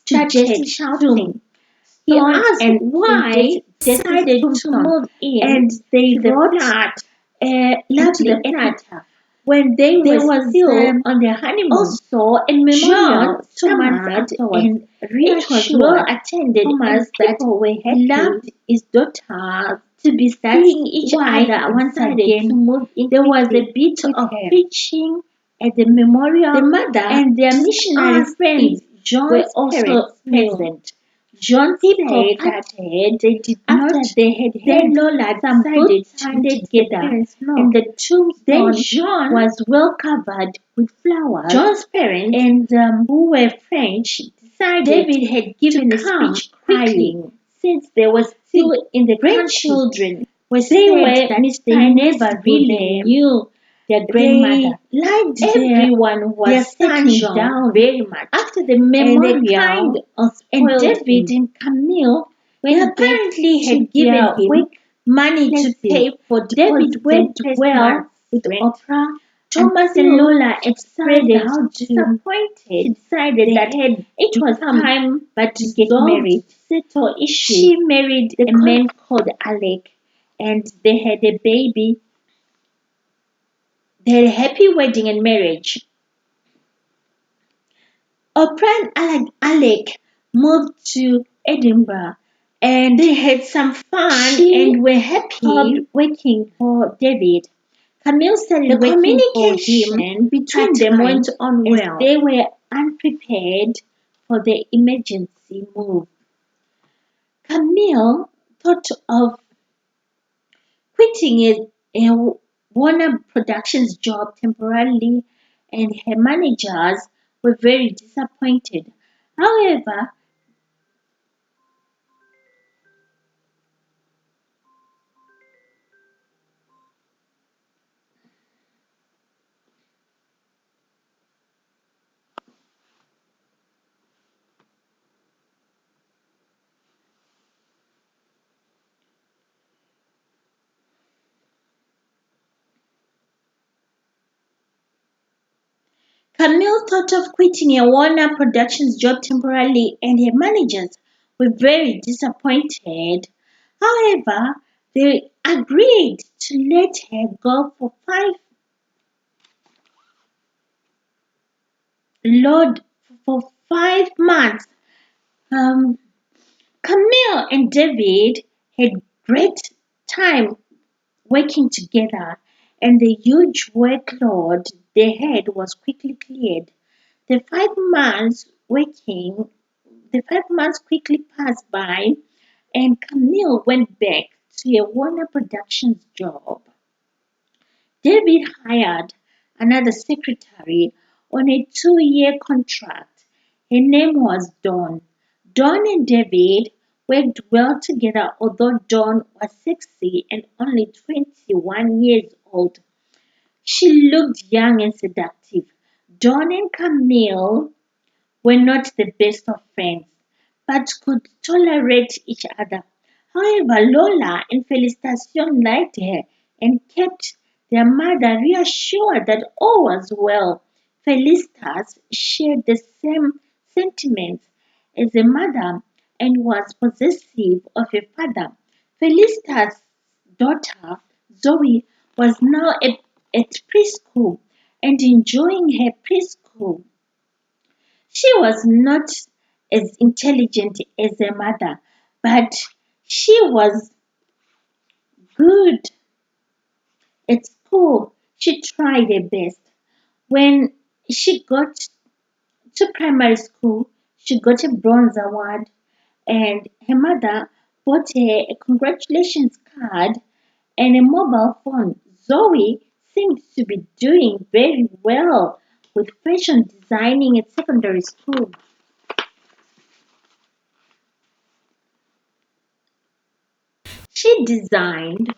Speaker 2: to Jesse
Speaker 1: started
Speaker 2: shouting. He
Speaker 1: John
Speaker 2: asked
Speaker 1: and
Speaker 2: why
Speaker 1: Jesse
Speaker 2: decided to
Speaker 1: tombstone,
Speaker 2: move in,
Speaker 1: and they
Speaker 2: to the
Speaker 1: wrote
Speaker 2: flat
Speaker 1: a
Speaker 2: into
Speaker 1: lovely
Speaker 2: the flat.
Speaker 1: epitaph.
Speaker 2: When they
Speaker 1: There
Speaker 2: were
Speaker 1: was
Speaker 2: still on their honeymoon,
Speaker 1: also a memorial 2 months
Speaker 2: John
Speaker 1: afterwards.
Speaker 2: and
Speaker 1: It was well
Speaker 2: reassured
Speaker 1: attended,
Speaker 2: Thomas
Speaker 1: and
Speaker 2: that
Speaker 1: people were
Speaker 2: he
Speaker 1: happy
Speaker 2: loved his daughter
Speaker 1: to be
Speaker 2: seeing each
Speaker 1: why
Speaker 2: other
Speaker 1: he
Speaker 2: once
Speaker 1: decided
Speaker 2: again.
Speaker 1: to move in
Speaker 2: There was a
Speaker 1: quickly
Speaker 2: bit
Speaker 1: with
Speaker 2: of
Speaker 1: her.
Speaker 2: preaching at the memorial.
Speaker 1: The mother
Speaker 2: And their missionary
Speaker 1: asked
Speaker 2: friends
Speaker 1: if
Speaker 2: were
Speaker 1: John's
Speaker 2: also
Speaker 1: parents knew.
Speaker 2: present. John
Speaker 1: People
Speaker 2: said that
Speaker 1: parted
Speaker 2: they did
Speaker 1: after
Speaker 2: not.
Speaker 1: they had
Speaker 2: Then
Speaker 1: had
Speaker 2: Lola
Speaker 1: some good
Speaker 2: decided to
Speaker 1: time
Speaker 2: let the
Speaker 1: together,
Speaker 2: parents know.
Speaker 1: and the
Speaker 2: Then
Speaker 1: tombstone
Speaker 2: John
Speaker 1: was well covered with flowers.
Speaker 2: John's parents,
Speaker 1: And
Speaker 2: who were French, decided
Speaker 1: David had given
Speaker 2: to
Speaker 1: a
Speaker 2: come
Speaker 1: speech
Speaker 2: quickly
Speaker 1: crying.
Speaker 2: since they were still
Speaker 1: The
Speaker 2: in the country.
Speaker 1: grandchildren
Speaker 2: They
Speaker 1: said
Speaker 2: were
Speaker 1: that
Speaker 2: Mr.
Speaker 1: they never
Speaker 2: Invisible
Speaker 1: really
Speaker 2: there.
Speaker 1: knew their
Speaker 2: They
Speaker 1: grandmother.
Speaker 2: liked
Speaker 1: Everyone
Speaker 2: their
Speaker 1: was
Speaker 2: son
Speaker 1: settling
Speaker 2: John
Speaker 1: down
Speaker 2: very much.
Speaker 1: after the
Speaker 2: And they
Speaker 1: memorial,
Speaker 2: kind of
Speaker 1: and
Speaker 2: spoiled
Speaker 1: David
Speaker 2: him.
Speaker 1: and Camille
Speaker 2: They
Speaker 1: went back
Speaker 2: apparently
Speaker 1: to
Speaker 2: had given
Speaker 1: their
Speaker 2: him
Speaker 1: work
Speaker 2: money to
Speaker 1: places.
Speaker 2: pay for
Speaker 1: David
Speaker 2: deposits
Speaker 1: went
Speaker 2: and
Speaker 1: well
Speaker 2: Christmas
Speaker 1: with
Speaker 2: rent.
Speaker 1: Oprah,
Speaker 2: Thomas and
Speaker 1: until
Speaker 2: Lola
Speaker 1: she
Speaker 2: expressed
Speaker 1: decided
Speaker 2: how
Speaker 1: to
Speaker 2: disappointed decided
Speaker 1: they
Speaker 2: that
Speaker 1: had
Speaker 2: it was
Speaker 1: become
Speaker 2: time
Speaker 1: but to get
Speaker 2: resolved
Speaker 1: married.
Speaker 2: to settle issues.
Speaker 1: She married
Speaker 2: The
Speaker 1: a man
Speaker 2: con-
Speaker 1: called Alec, and they had a baby. They had a happy wedding and marriage. Oprah and Alec moved to Edinburgh, and
Speaker 2: they had some fun
Speaker 1: she
Speaker 2: and were happy.
Speaker 1: stopped working for David. Camille started
Speaker 2: The
Speaker 1: working for him
Speaker 2: communication between them
Speaker 1: part-time
Speaker 2: went on
Speaker 1: as
Speaker 2: well.
Speaker 1: they were unprepared for the emergency move. Camille thought of quitting a Warner Productions job temporarily, and her managers were very disappointed.
Speaker 2: However, Camille thought of quitting a Warner Productions job temporarily, and her managers were very disappointed. However, they agreed to let her go Lord, for 5 months. Um, Camille and David had great time working together, and the huge workload they had was quickly cleared. The 5 months working, the 5 months quickly passed by, and Camille went back to a Warner Productions job. David hired another secretary on a 2-year contract. Her name was Dawn. Dawn and David worked well together, although Dawn was sexy and only 21 years old. She looked young and seductive. Dawn and Camille were not the best of friends, but could tolerate each other. However, Lola and Felicitation liked her and kept their mother reassured that all was well. Felicitas shared the same sentiments as her mother and was possessive of her father. Felicitas' daughter, Zoe, was now at preschool and enjoying her preschool. She was not as intelligent as her mother, but she was good at school. She tried her best. When she got to primary school, she got a bronze award, and her mother bought her a congratulations card and a mobile phone. Zoe seemed to be doing very well with fashion designing at secondary school. She designed